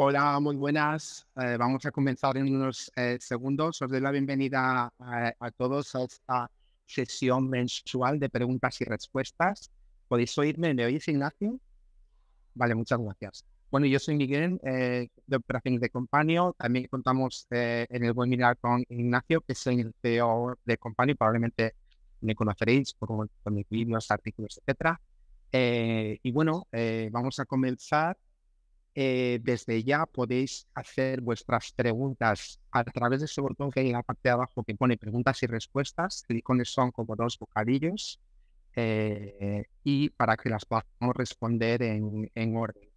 Hola, muy buenas. Vamos a comenzar en unos segundos. Os doy la bienvenida a todos a esta sesión mensual de preguntas y respuestas. ¿Podéis oírme? ¿Me oís, Ignacio? Vale, muchas gracias. Bueno, yo soy Miguel, de Operaciones de Companio. También contamos en el webinar con Ignacio, que es el CEO de Companio. Probablemente me conoceréis por mis vídeos, artículos, etcétera. Y bueno, vamos a comenzar. Desde ya podéis hacer vuestras preguntas a través de ese botón que hay en la parte de abajo que pone preguntas y respuestas. Los iconos son como dos bocadillos y para que las podamos responder en orden.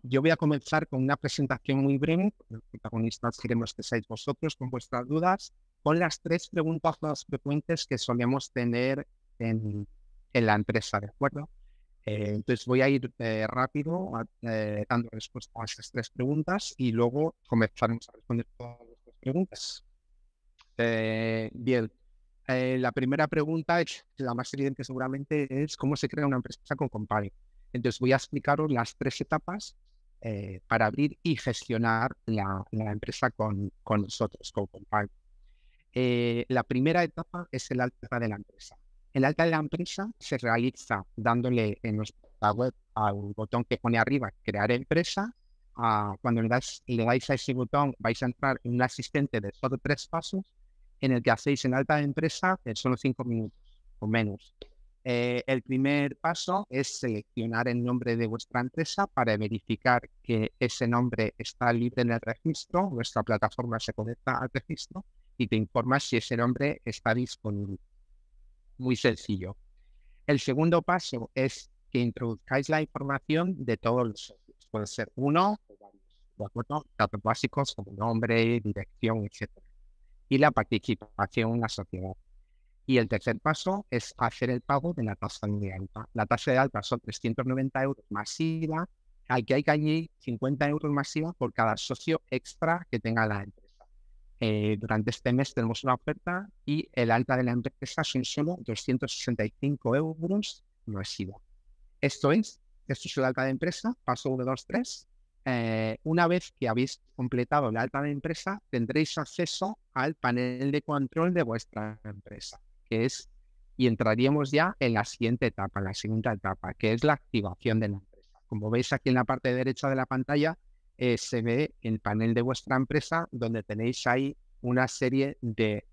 Yo voy a comenzar con una presentación muy breve. Los protagonistas queremos que seáis vosotros con vuestras dudas, con las tres preguntas más frecuentes que solemos tener en la empresa, ¿de acuerdo? Entonces voy a ir rápido dando respuesta a esas tres preguntas y luego comenzaremos a responder todas las preguntas. Bien, la primera pregunta es la más evidente seguramente, es cómo se crea una empresa con Company. Entonces voy a explicaros las tres etapas para abrir y gestionar la empresa con nosotros, con Company. La primera etapa es el alta de la empresa. El alta de la empresa se realiza dándole en nuestra web al botón que pone arriba, crear empresa. Cuando le dais a ese botón, vais a entrar en un asistente de solo 3 pasos en el que hacéis el alta de empresa en solo 5 minutos o menos. El primer paso es seleccionar el nombre de vuestra empresa para verificar que ese nombre está libre en el registro. Nuestra plataforma se conecta al registro y te informa si ese nombre está disponible. Muy sencillo. El segundo paso es que introduzcáis la información de todos los socios. Puede ser uno o varios, ¿de acuerdo? Datos básicos como nombre, dirección, etcétera. Y la participación en la sociedad. Y el tercer paso es hacer el pago de la tasa de alta. La tasa de alta son 390 euros masiva, al que hay que añadir 50 euros masiva por cada socio extra que tenga la empresa. Durante este mes tenemos una oferta y el alta de la empresa son solo 265 euros masiva. Esto es el alta de empresa, paso 1, 2, 3. Una vez que habéis completado el alta de empresa, tendréis acceso al panel de control de vuestra empresa, y entraríamos ya en la siguiente etapa, la segunda etapa, que es la activación de la empresa. Como veis aquí en la parte derecha de la pantalla, se ve el panel de vuestra empresa donde tenéis ahí una serie de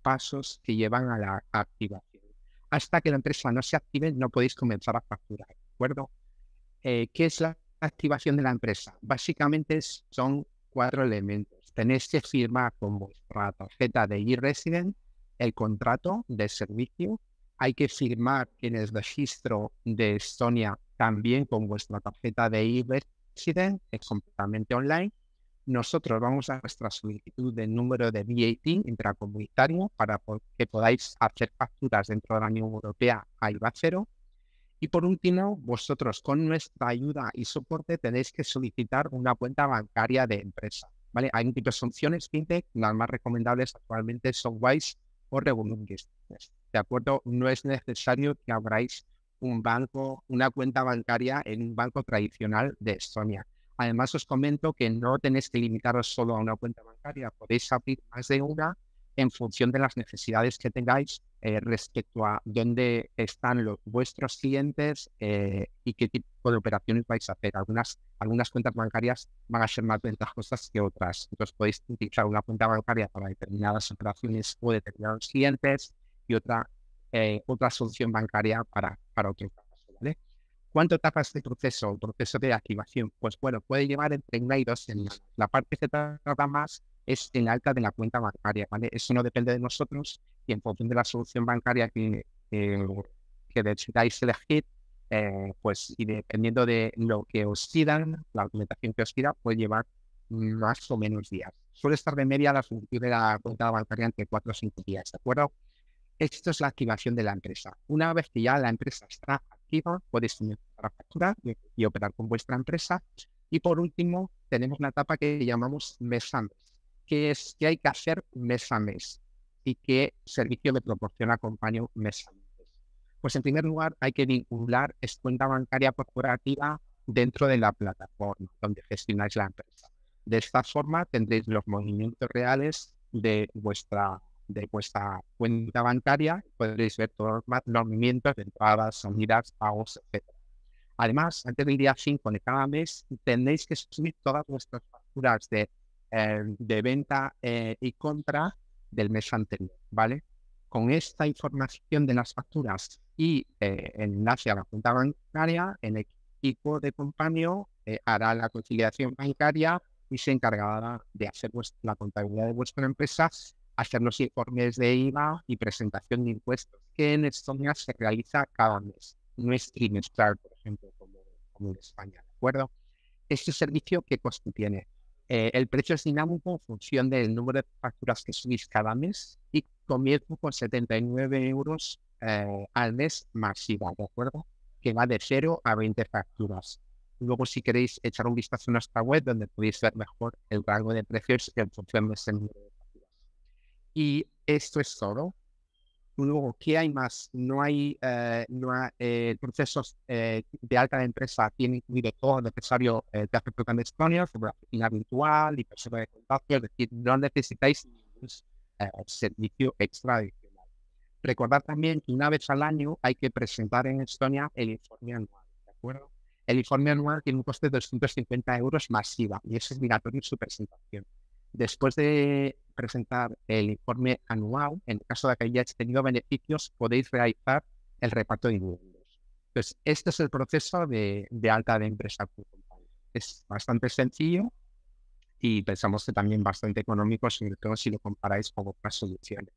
pasos que llevan a la activación. Hasta que la empresa no se active, no podéis comenzar a facturar, ¿de acuerdo? ¿Qué es la activación de la empresa? Básicamente son 4 elementos. Tenéis que firmar con vuestra tarjeta de e-resident el contrato de servicio. Hay que firmar en el registro de Estonia también con vuestra tarjeta de e-resident, es completamente online. Nosotros vamos a nuestra solicitud del número de VAT intracomunitario para que podáis hacer facturas dentro de la Unión Europea a IVA cero. Y por último, vosotros con nuestra ayuda y soporte tenéis que solicitar una cuenta bancaria de empresa, ¿vale? Hay múltiples opciones fintech, las más recomendables actualmente son Wise o Revolut Business, ¿de acuerdo? No es necesario que abráis una cuenta bancaria en un banco tradicional de Estonia. Además, os comento que no tenéis que limitaros solo a una cuenta bancaria, podéis abrir más de una en función de las necesidades que tengáis respecto a dónde están vuestros clientes y qué tipo de operaciones vais a hacer. Algunas cuentas bancarias van a ser más ventajosas que otras. Entonces podéis utilizar una cuenta bancaria para determinadas operaciones o determinados clientes y otra solución bancaria para otro caso, ¿vale? ¿Cuánto tarda este proceso, el proceso de activación? Pues bueno, puede llevar entre 1 y 2 semanas. La parte que tarda más es el alta de la cuenta bancaria, ¿vale? Eso no depende de nosotros y en función de la solución bancaria que decidáis elegir, pues y dependiendo de lo que os pidan, la documentación que os pida, puede llevar más o menos días. Suele estar de media la solicitud de la cuenta bancaria entre 4 o 5 días, ¿de acuerdo? Esto es la activación de la empresa. Una vez que ya la empresa está activa, podéis comenzar a facturar y operar con vuestra empresa. Y por último, tenemos una etapa que llamamos mes a mes. ¿Qué hay que hacer mes a mes? ¿Y qué servicio le proporciona Compañía mes a mes? Pues en primer lugar, hay que vincular esta cuenta bancaria corporativa dentro de la plataforma donde gestionáis la empresa. De esta forma tendréis los movimientos reales de vuestra cuenta bancaria, podréis ver todos los movimientos de entradas, salidas, pagos, etc. Además, antes del día 5 de cada mes, tenéis que subir todas vuestras facturas de venta y compra del mes anterior, ¿vale? Con esta información de las facturas y el enlace a la cuenta bancaria, el equipo de Companio hará la conciliación bancaria y se encargará de hacer la contabilidad de vuestra empresa, hacer los informes de IVA y presentación de impuestos, que en Estonia se realiza cada mes. No es trimestral, por ejemplo, como en España, ¿de acuerdo? Este servicio, ¿qué costo tiene? El precio es dinámico en función del número de facturas que subís cada mes y comienzo con 79 euros al mes masiva, ¿de acuerdo? Que va de 0 a 20 facturas. Luego, si queréis echar un vistazo a nuestra web, donde podéis ver mejor el rango de precios en función de ese número de facturas. Y esto es todo. Luego, ¿qué hay más? Procesos de alta de empresa tienen incluido todo lo necesario de hacer en Estonia, sobre la oficina virtual y persona de contacto, es decir, no necesitáis ningún servicio extra adicional. Recordad también que una vez al año hay que presentar en Estonia el informe anual, ¿de acuerdo? El informe anual tiene un coste de 250 euros masiva y es obligatorio su presentación. Después de presentar el informe anual, en el caso de que hayáis tenido beneficios, podéis realizar el reparto de dividendos. Entonces, este es el proceso de alta de empresa. Es bastante sencillo y pensamos que también bastante económico, sobre todo si lo comparáis con otras soluciones.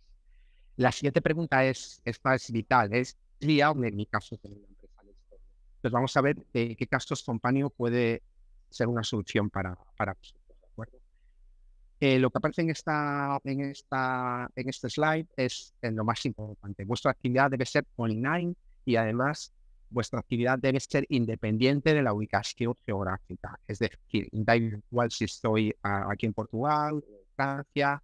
La siguiente pregunta esta es vital, es viable en mi caso tener una empresa en Estonia. Entonces, vamos a ver qué casos Companio puede ser una solución para vosotros, ¿de acuerdo? Lo que aparece en este slide es lo más importante. Vuestra actividad debe ser online y además vuestra actividad debe ser independiente de la ubicación geográfica. Es decir, da igual si estoy aquí en Portugal, en Francia,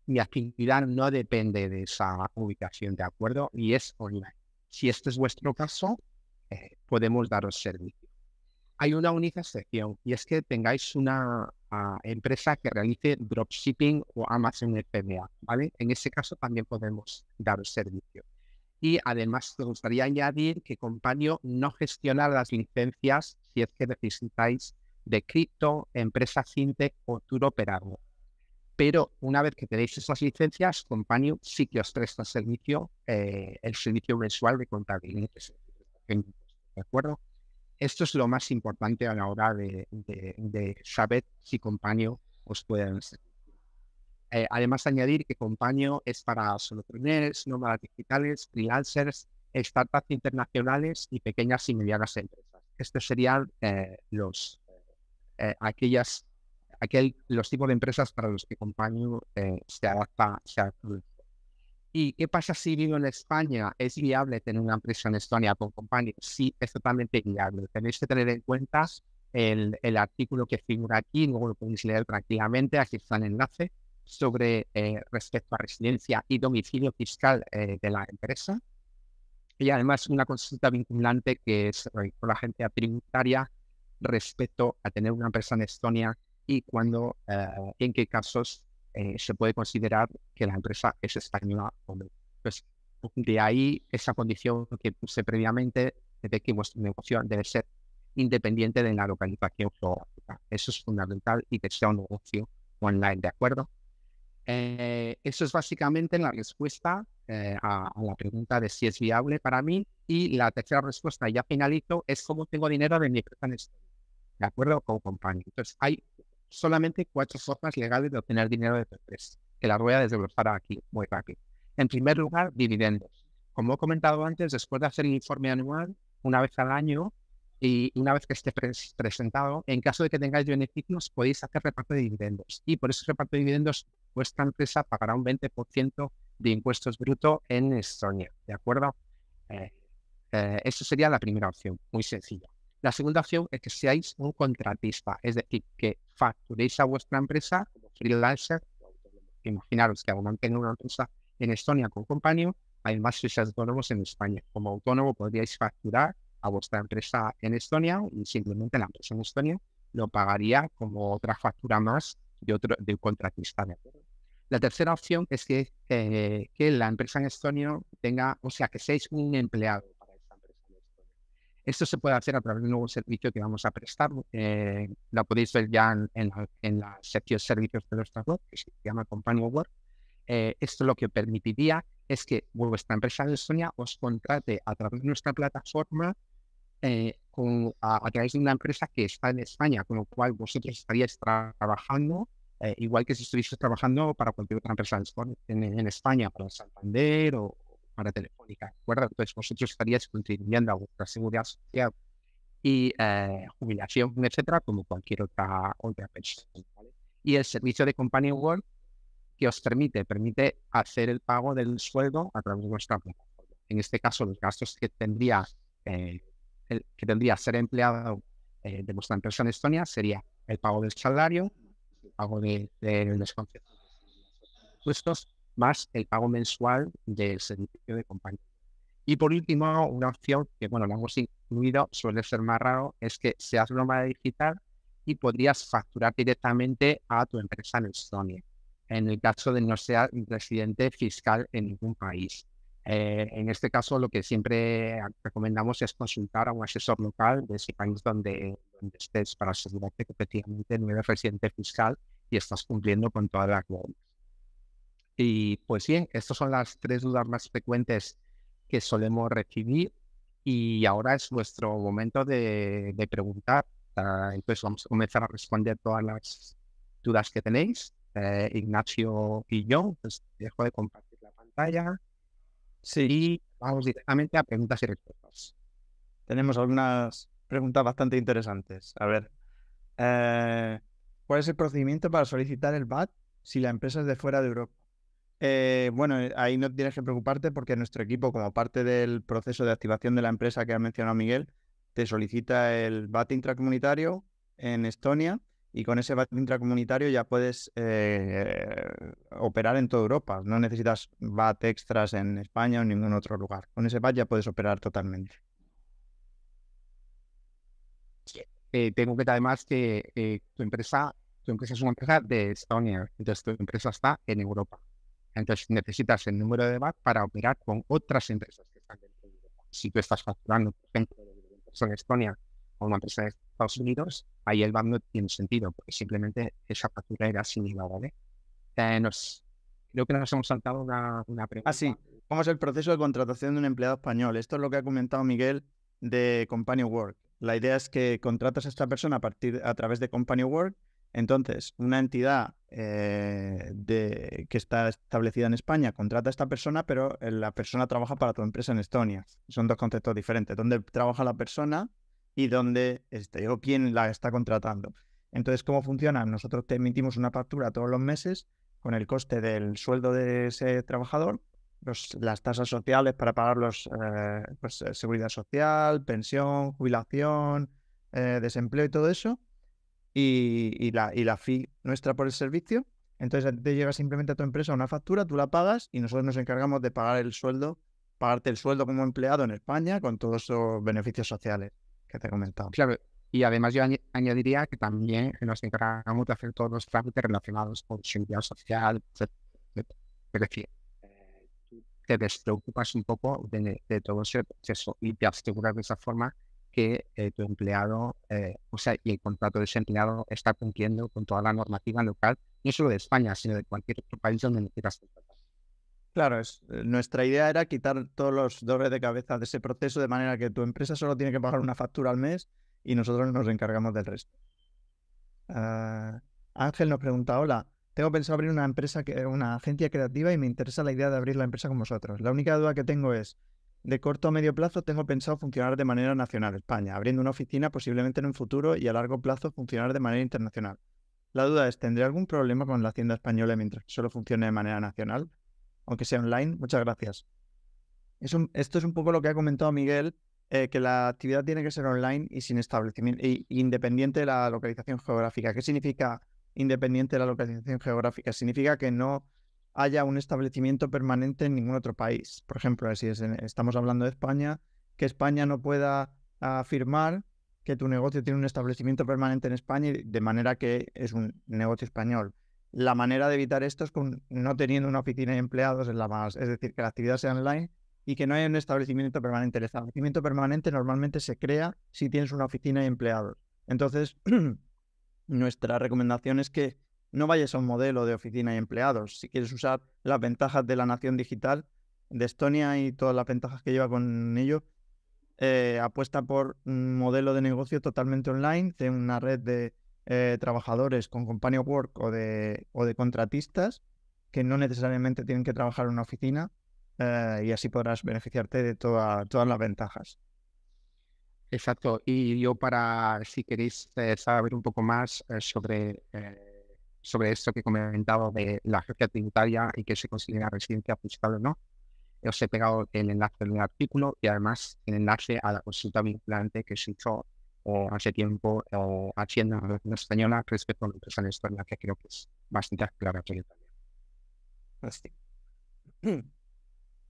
mi actividad no depende de esa ubicación, ¿de acuerdo? Y es online. Si este es vuestro caso, podemos daros servicio. Hay una única excepción y es que tengáis una empresa que realice dropshipping o Amazon FBA, ¿vale? En ese caso también podemos daros servicio. Y además me gustaría añadir que Companio no gestiona las licencias si es que necesitáis de cripto, empresa fintech o tour operador. Pero una vez que tenéis esas licencias, Companio sí que os presta el servicio mensual de contabilidad, ¿de acuerdo? Esto es lo más importante a la hora de saber si Companio os puede dar servicio. Además, añadir que Companio es para solopreneurs, nómadas digitales, freelancers, startups internacionales y pequeñas y medianas empresas. Estos serían los tipos de empresas para los que Companio se adapta. ¿Y qué pasa si vivo en España? ¿Es viable tener una empresa en Estonia con Companio? Sí, es totalmente viable. Tenéis que tener en cuenta el artículo que figura aquí, luego lo podéis leer tranquilamente, aquí está el enlace, sobre respecto a residencia y domicilio fiscal de la empresa. Y además una consulta vinculante que es con la agencia tributaria respecto a tener una empresa en Estonia y cuándo, en qué casos se puede considerar que la empresa es española o no. Pues de ahí esa condición que puse previamente de que vuestro negocio debe ser independiente de la localización geográfica. Eso es fundamental y que sea un negocio online, ¿de acuerdo? Eso es básicamente la respuesta a la pregunta de si es viable para mí. Y la tercera respuesta, ya finalizo, es cómo tengo dinero de mi empresa en Estonia, ¿de acuerdo? Como compañía. Entonces, hay solamente 4 formas legales de obtener dinero de tu empresa, que las voy a desglosar aquí muy rápido. En primer lugar, dividendos. Como he comentado antes, después de hacer el informe anual, una vez al año, y una vez que esté presentado, en caso de que tengáis beneficios, podéis hacer reparto de dividendos. Y por ese reparto de dividendos, vuestra empresa pagará un 20% de impuestos brutos en Estonia, ¿de acuerdo? Eso sería la primera opción, muy sencilla. La segunda opción es que seáis un contratista, es decir, que facturéis a vuestra empresa como freelancer. Imaginaros que mantenga una empresa en Estonia con Companio, además sois autónomos en España. Como autónomo podríais facturar a vuestra empresa en Estonia y simplemente la empresa en Estonia lo pagaría como otra factura más de un contratista. ¿De acuerdo? La tercera opción es que la empresa en Estonia tenga, o sea, que seáis un empleado para esta empresa en Estonia. Esto se puede hacer a través de un nuevo servicio que vamos a prestar. Lo podéis ver ya en la sección de servicios de nuestra web, que se llama Company Work. Esto lo que permitiría es que vuestra empresa en Estonia os contrate a través de nuestra plataforma a través de una empresa que está en España, con lo cual vosotros estaríais trabajando igual que si estuvieseis trabajando para cualquier otra empresa en España, para Santander o para Telefónica, ¿de acuerdo? Entonces vosotros estaríais contribuyendo a vuestra seguridad social y jubilación, etcétera, como cualquier otra persona, ¿vale? Y el servicio de Company Work que os permite hacer el pago del sueldo a través de vuestra plataforma. En este caso, los gastos que tendría ser empleado de vuestra empresa en Estonia sería el pago del salario, el pago de los impuestos, más el pago mensual del servicio de compañía. Y por último, una opción que, bueno, la hemos incluido, suele ser más raro, es que seas nómada digital y podrías facturar directamente a tu empresa en Estonia, en el caso de no ser residente fiscal en ningún país. En este caso, lo que siempre recomendamos es consultar a un asesor local de ese país donde estés para asegurarte que efectivamente no eres residente fiscal y estás cumpliendo con todas las normas. Y pues bien, estas son las 3 dudas más frecuentes que solemos recibir y ahora es nuestro momento de preguntar. Entonces vamos a comenzar a responder todas las dudas que tenéis. Ignacio y yo, pues dejo de compartir la pantalla. Sí. Y vamos directamente a preguntas y respuestas. Tenemos algunas preguntas bastante interesantes. A ver, ¿cuál es el procedimiento para solicitar el VAT si la empresa es de fuera de Europa? Bueno, ahí no tienes que preocuparte porque nuestro equipo, como parte del proceso de activación de la empresa que ha mencionado Miguel, te solicita el VAT intracomunitario en Estonia y con ese VAT intracomunitario ya puedes operar en toda Europa. No necesitas VAT extras en España o en ningún otro lugar. Con ese VAT ya puedes operar totalmente. Tengo que además que tu empresa es una empresa de Estonia, entonces tu empresa está en Europa. Entonces necesitas el número de VAT para operar con otras empresas que están dentro de Europa. Si tú estás facturando, por ejemplo, de una empresa en Estonia o una empresa de Estados Unidos, ahí el VAT no tiene sentido, porque simplemente esa factura era sin IVA, ¿vale? Creo que nos hemos saltado una pregunta. Sí. ¿Cómo es el proceso de contratación de un empleado español? Esto es lo que ha comentado Miguel de Company Work. La idea es que contratas a esta persona a través de Company Work. Entonces, una entidad que está establecida en España contrata a esta persona, pero la persona trabaja para tu empresa en Estonia. Son dos conceptos diferentes. ¿Dónde trabaja la persona y dónde o quién la está contratando? Entonces, ¿cómo funciona? Nosotros te emitimos una factura todos los meses con el coste del sueldo de ese trabajador, las tasas sociales para pagar seguridad social, pensión, jubilación, desempleo y todo eso, y la fee nuestra por el servicio. Entonces te llega simplemente a tu empresa una factura, tú la pagas y nosotros nos encargamos de pagarte el sueldo como empleado en España con todos esos beneficios sociales que te he comentado. Claro, y además yo añadiría que también nos encargamos de hacer todos los trámites relacionados con seguridad social, etc. Es decir, tú te despreocupas un poco de todo ese proceso y te aseguras de esa forma que tu empleado, y el contrato de ese empleado está cumpliendo con toda la normativa local, no solo de España, sino de cualquier otro país donde necesitas contratar. Claro, nuestra idea era quitar todos los dolores de cabeza de ese proceso de manera que tu empresa solo tiene que pagar una factura al mes y nosotros nos encargamos del resto. Ángel nos pregunta, hola, tengo pensado abrir una agencia creativa y me interesa la idea de abrir la empresa con vosotros. La única duda que tengo es, de corto a medio plazo tengo pensado funcionar de manera nacional, España, abriendo una oficina posiblemente en un futuro y a largo plazo funcionar de manera internacional. La duda es, ¿tendré algún problema con la Hacienda española mientras que solo funcione de manera nacional? Aunque sea online. Muchas gracias. Esto es un poco lo que ha comentado Miguel, que la actividad tiene que ser online y sin establecimiento, independiente de la localización geográfica. ¿Qué significa independiente de la localización geográfica? Significa que no haya un establecimiento permanente en ningún otro país. Por ejemplo, si estamos hablando de España, que España no pueda afirmar que tu negocio tiene un establecimiento permanente en España, de manera que es un negocio español. La manera de evitar esto es con no teniendo una oficina de empleados es decir, que la actividad sea online y que no haya un establecimiento permanente. El establecimiento permanente normalmente se crea si tienes una oficina de empleados. Entonces, nuestra recomendación es que no vayas a un modelo de oficina y empleados. Si quieres usar las ventajas de la nación digital de Estonia y todas las ventajas que lleva con ello, apuesta por un modelo de negocio totalmente online, de una red de trabajadores con Company of Work o de contratistas que no necesariamente tienen que trabajar en una oficina, y así podrás beneficiarte de todas las ventajas. Exacto. Y yo si queréis saber un poco más sobre esto que he comentado de la agencia tributaria y que se considera residencia fiscal o no, os he pegado el enlace del artículo y además el enlace a la consulta vinculante que se hizo hace tiempo Hacienda española respecto a la empresa en Estonia, que creo que es bastante aclaratorio también. Así.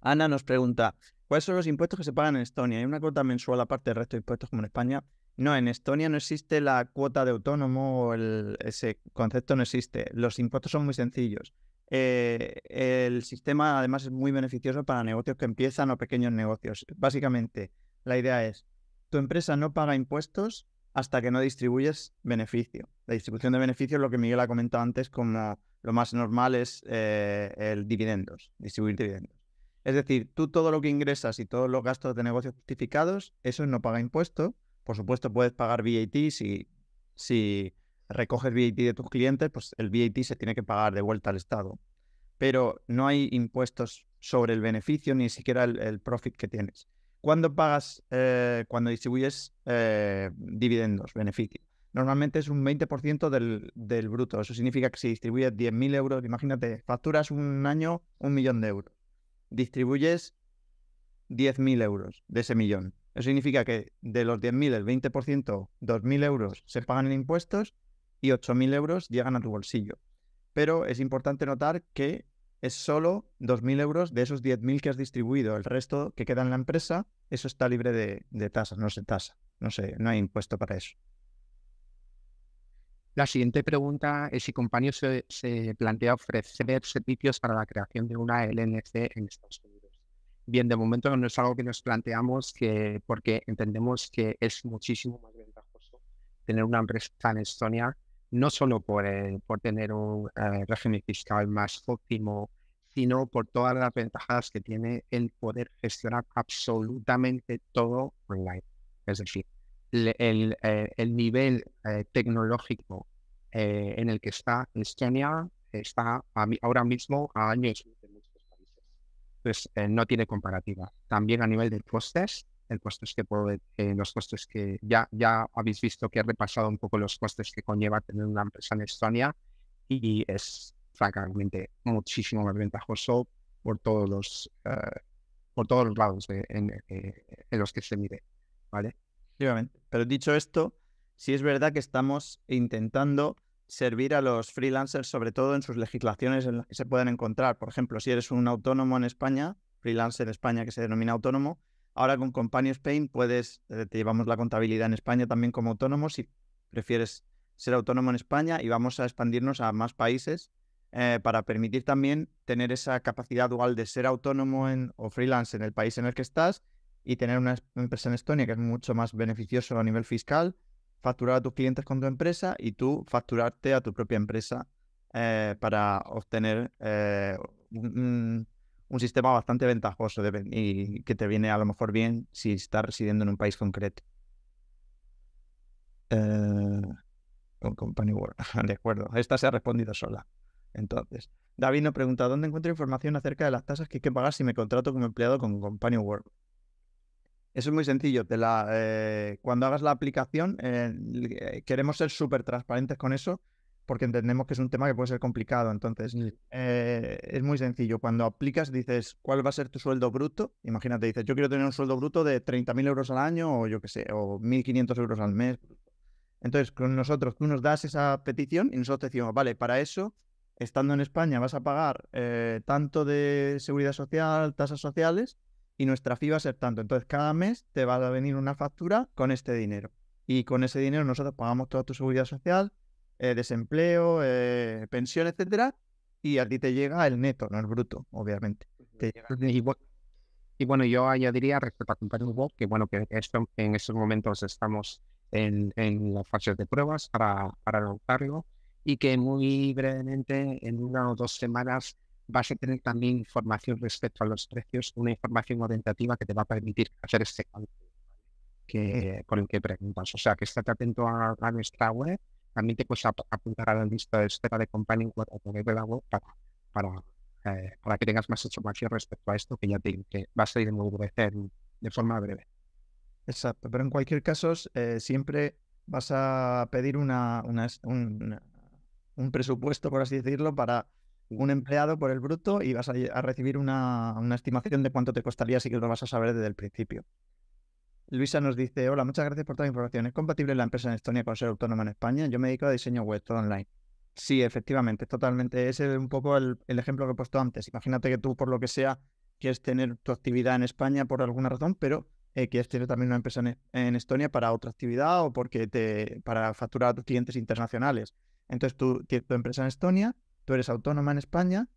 Ana nos pregunta, ¿cuáles son los impuestos que se pagan en Estonia? ¿Hay una cuota mensual aparte del resto de impuestos como en España? No, en Estonia no existe la cuota de autónomo o ese concepto no existe. Los impuestos son muy sencillos. El sistema además es muy beneficioso para negocios que empiezan o pequeños negocios. Básicamente, la idea es, tu empresa no paga impuestos hasta que no distribuyes beneficio. La distribución de beneficio es lo que Miguel ha comentado antes, como lo más normal es el dividendos, distribuir dividendos. Es decir, tú todo lo que ingresas y todos los gastos de negocio justificados, eso no paga impuesto. Por supuesto, puedes pagar VAT si recoges VAT de tus clientes, pues el VAT se tiene que pagar de vuelta al Estado. Pero no hay impuestos sobre el beneficio, ni siquiera el profit que tienes. ¿Cuándo pagas? Cuando distribuyes dividendos, beneficio. Normalmente es un 20% del bruto. Eso significa que si distribuyes 10.000 euros, imagínate, facturas un año 1.000.000 de euros. Distribuyes 10.000 euros de ese millón. Eso significa que de los 10.000, el 20%, 2.000 euros se pagan en impuestos y 8.000 euros llegan a tu bolsillo. Pero es importante notar que es solo 2.000 euros de esos 10.000 que has distribuido. El resto que queda en la empresa, eso está libre de tasas, no se tasa. No hay impuesto para eso. La siguiente pregunta es si Companion se plantea ofrecer servicios para la creación de una LLC en Estados Unidos. Bien, de momento no es algo que nos planteamos porque entendemos que es muchísimo más ventajoso tener una empresa en Estonia, no solo por tener un régimen fiscal más óptimo, sino por todas las ventajas que tiene el poder gestionar absolutamente todo online. Es decir, el nivel tecnológico en el que está Estonia está ahora mismo a años luz de muchos países. Entonces, no tiene comparativa. También a nivel de costes, los costes que ya habéis visto que he repasado un poco los costes que conlleva tener una empresa en Estonia y es francamente muchísimo más ventajoso por todos los lados en los que se mide, ¿vale? Pero dicho esto, sí es verdad que estamos intentando servir a los freelancers, sobre todo en sus legislaciones en las que se pueden encontrar. Por ejemplo, si eres un autónomo en España, freelancer en España que se denomina autónomo, ahora con Company Spain te llevamos la contabilidad en España también como autónomo si prefieres ser autónomo en España, y vamos a expandirnos a más países para permitir también tener esa capacidad dual de ser autónomo o freelance en el país en el que estás y tener una empresa en Estonia, que es mucho más beneficioso a nivel fiscal, facturar a tus clientes con tu empresa y tú facturarte a tu propia empresa para obtener un sistema bastante ventajoso y que te viene a lo mejor bien si estás residiendo en un país concreto. Con Company Work. De acuerdo, esta se ha respondido sola. Entonces, David nos pregunta, ¿dónde encuentro información acerca de las tasas que hay que pagar si me contrato como empleado con Company Work? Eso es muy sencillo. Cuando hagas la aplicación, queremos ser súper transparentes con eso porque entendemos que es un tema que puede ser complicado. Entonces, es muy sencillo. Cuando aplicas, dices, ¿cuál va a ser tu sueldo bruto? Imagínate, dices, yo quiero tener un sueldo bruto de 30.000 euros al año o yo qué sé, o 1.500 euros al mes. Entonces, con nosotros, tú nos das esa petición y nosotros te decimos, vale, para eso, estando en España, vas a pagar tanto de seguridad social, tasas sociales, y nuestra fee va a ser tanto. Entonces, cada mes te va a venir una factura con este dinero. y con ese dinero nosotros pagamos toda tu seguridad social, desempleo, pensión, etcétera, y a ti te llega el neto, no el bruto, obviamente. Te llega el neto. Y bueno, yo añadiría respecto a Company Work que bueno, que en estos momentos estamos en las fases de pruebas para lanzarlo y que muy brevemente, en 1 o 2 semanas, vas a tener también información respecto a los precios, una información orientativa que te va a permitir hacer este cálculo por el que preguntas. O sea, que estate atento a nuestra web. También te puedes apuntar a la lista de espera de Company Work a través de la web para para que tengas más información respecto a esto, que ya te digo que va a salir de forma breve. Exacto, pero en cualquier caso, siempre vas a pedir un presupuesto, por así decirlo, para un empleado por el bruto y vas a recibir una estimación de cuánto te costaría, así que lo vas a saber desde el principio. Luisa nos dice, hola, muchas gracias por toda la información. ¿Es compatible la empresa en Estonia con ser autónoma en España? Yo me dedico a diseño web, todo online. Sí, efectivamente, totalmente. Ese es un poco el ejemplo que he puesto antes. Imagínate que tú, por lo que sea, quieres tener tu actividad en España por alguna razón, pero quieres tener también una empresa en Estonia para otra actividad o para facturar a tus clientes internacionales. Entonces tú tienes tu empresa en Estonia, tú eres autónoma en España,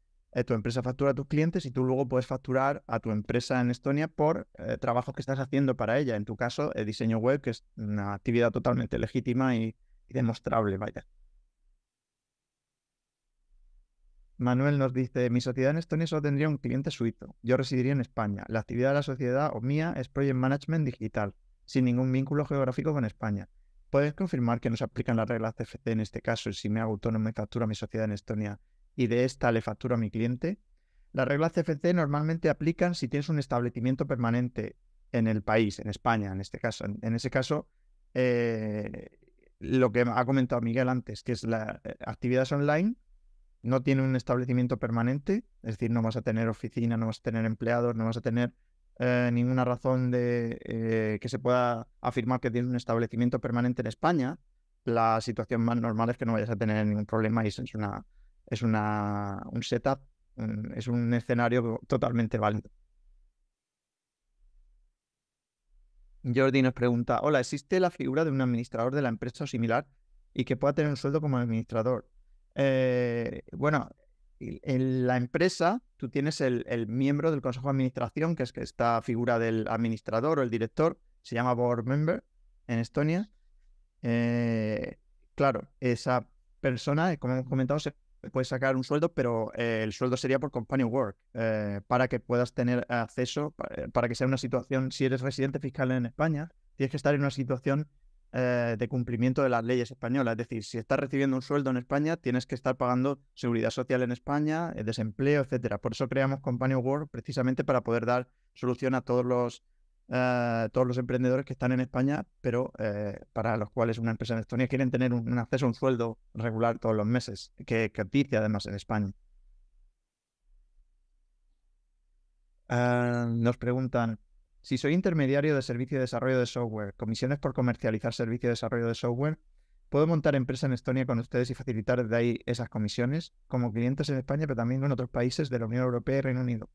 tu empresa factura a tus clientes y tú luego puedes facturar a tu empresa en Estonia por trabajos que estás haciendo para ella. En tu caso, el diseño web, que es una actividad totalmente legítima y demostrable, vaya. Manuel nos dice, mi sociedad en Estonia solo tendría un cliente suizo. Yo residiría en España. La actividad de la sociedad o mía es Project Management Digital, sin ningún vínculo geográfico con España. ¿Puedes confirmar que nos aplican las reglas CFC en este caso y si me hago autónomo y facturo a mi sociedad en Estonia y de esta le facturo a mi cliente? Las reglas CFC normalmente aplican si tienes un establecimiento permanente en el país, en España en este caso. En ese caso, lo que ha comentado Miguel antes, que es la actividades online, no tiene un establecimiento permanente, es decir, no vas a tener oficina, no vas a tener empleados, no vas a tener ninguna razón de que se pueda afirmar que tienes un establecimiento permanente en España. La situación más normal es que no vayas a tener ningún problema y es un setup, es un escenario totalmente válido. Jordi nos pregunta, hola, ¿existe la figura de un administrador de la empresa o similar y que pueda tener un sueldo como administrador? Bueno, en la empresa tú tienes el miembro del consejo de administración, que es esta figura del administrador o el director, se llama board member en Estonia. Claro, esa persona, como hemos comentado, se puede sacar un sueldo, pero el sueldo sería por company work, para que puedas tener acceso, para que sea una situación, si eres residente fiscal en España, tienes que estar en una situación de cumplimiento de las leyes españolas. Es decir, si estás recibiendo un sueldo en España, tienes que estar pagando seguridad social en España, desempleo, etcétera. Por eso creamos Company Work, precisamente para poder dar solución a todos los emprendedores que están en España, pero para los cuales una empresa en Estonia quieren tener un acceso a un sueldo regular todos los meses, que cotice además en España. Nos preguntan, si soy intermediario de servicio de desarrollo de software, comisiones por comercializar servicio de desarrollo de software, ¿puedo montar empresa en Estonia con ustedes y facilitar desde ahí esas comisiones como clientes en España, pero también con otros países de la Unión Europea y Reino Unido?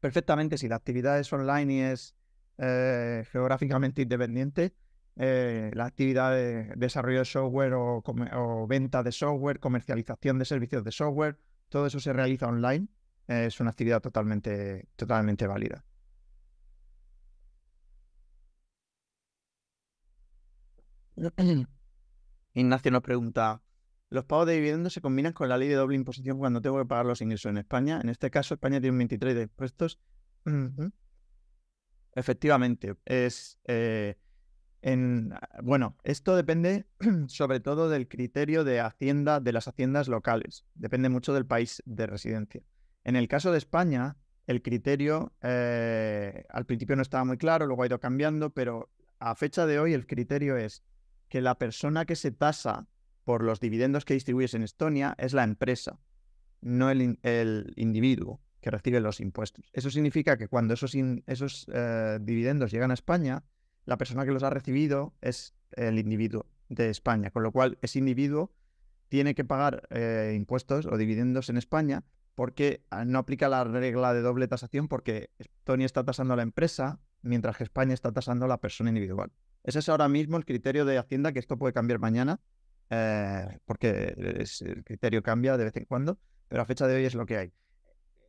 Perfectamente, si la actividad es online y es geográficamente independiente, la actividad de desarrollo de software o venta de software, comercialización de servicios de software, todo eso se realiza online. Es una actividad totalmente válida. Ignacio nos pregunta, ¿los pagos de dividendos se combinan con la ley de doble imposición cuando tengo que pagar los ingresos en España? En este caso, España tiene un 23 de impuestos. Efectivamente, bueno, esto depende sobre todo del criterio de Hacienda, de las haciendas locales. Depende mucho del país de residencia. En el caso de España, el criterio al principio no estaba muy claro, luego ha ido cambiando, pero a fecha de hoy el criterio es que la persona que se tasa por los dividendos que distribuyes en Estonia es la empresa, no el individuo que recibe los impuestos. Eso significa que cuando esos dividendos llegan a España, la persona que los ha recibido es el individuo de España, con lo cual ese individuo tiene que pagar impuestos o dividendos en España porque no aplica la regla de doble tasación porque Estonia está tasando a la empresa mientras que España está tasando a la persona individual. Ese es ahora mismo el criterio de Hacienda, que esto puede cambiar mañana, porque el criterio cambia de vez en cuando, pero a fecha de hoy es lo que hay.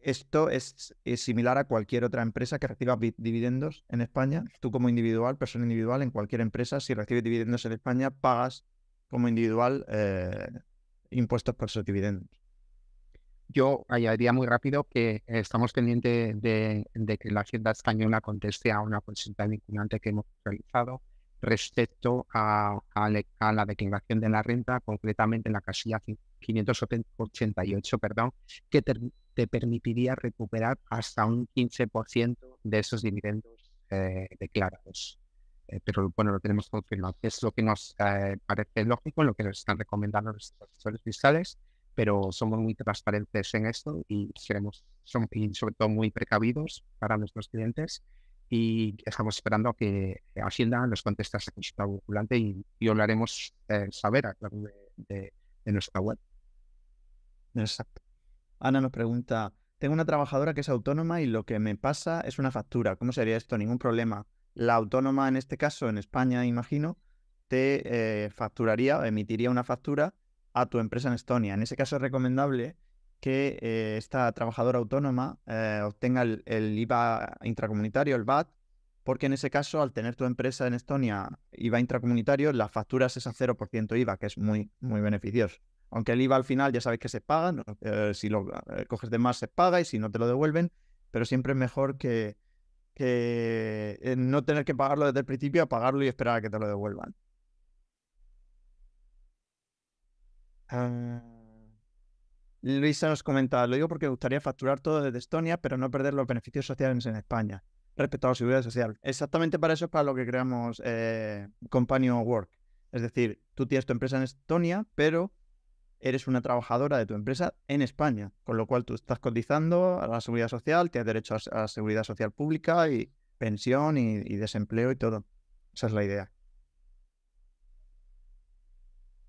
Esto es similar a cualquier otra empresa que reciba dividendos en España. Tú como individual, persona individual, en cualquier empresa, si recibes dividendos en España, pagas como individual impuestos por esos dividendos. Yo añadiría muy rápido que estamos pendientes de que la Hacienda española conteste a una consulta vinculante que hemos realizado respecto a la declaración de la renta, concretamente en la casilla 588, perdón, que te permitiría recuperar hasta un 15% de esos dividendos declarados. Pero bueno, lo tenemos confirmado. Es lo que nos parece lógico, lo que nos están recomendando los asesores fiscales, pero somos muy transparentes en esto y somos y sobre todo muy precavidos para nuestros clientes, y estamos esperando a que Hacienda nos conteste esa consulta vinculante y lo haremos saber a través de nuestra web. Exacto. Ana nos pregunta, tengo una trabajadora que es autónoma y lo que me pasa es una factura. ¿Cómo sería esto? Ningún problema. La autónoma, en este caso, en España, imagino, te facturaría o emitiría una factura a tu empresa en Estonia. En ese caso es recomendable que esta trabajadora autónoma obtenga el IVA intracomunitario, el VAT, porque en ese caso, al tener tu empresa en Estonia IVA intracomunitario, las facturas es a 0% IVA, que es muy, muy beneficioso. Aunque el IVA al final ya sabéis que se paga, ¿no? Si lo coges de más se paga y si no te lo devuelven, pero siempre es mejor que no tener que pagarlo desde el principio a pagarlo y esperar a que te lo devuelvan. Luisa nos comenta, lo digo porque me gustaría facturar todo desde Estonia, pero no perder los beneficios sociales en España, respecto a la seguridad social. Exactamente para eso es para lo que creamos Companion Work. Es decir, tú tienes tu empresa en Estonia, pero eres una trabajadora de tu empresa en España, con lo cual tú estás cotizando a la seguridad social, tienes derecho a la seguridad social pública y pensión y desempleo y todo. Esa es la idea.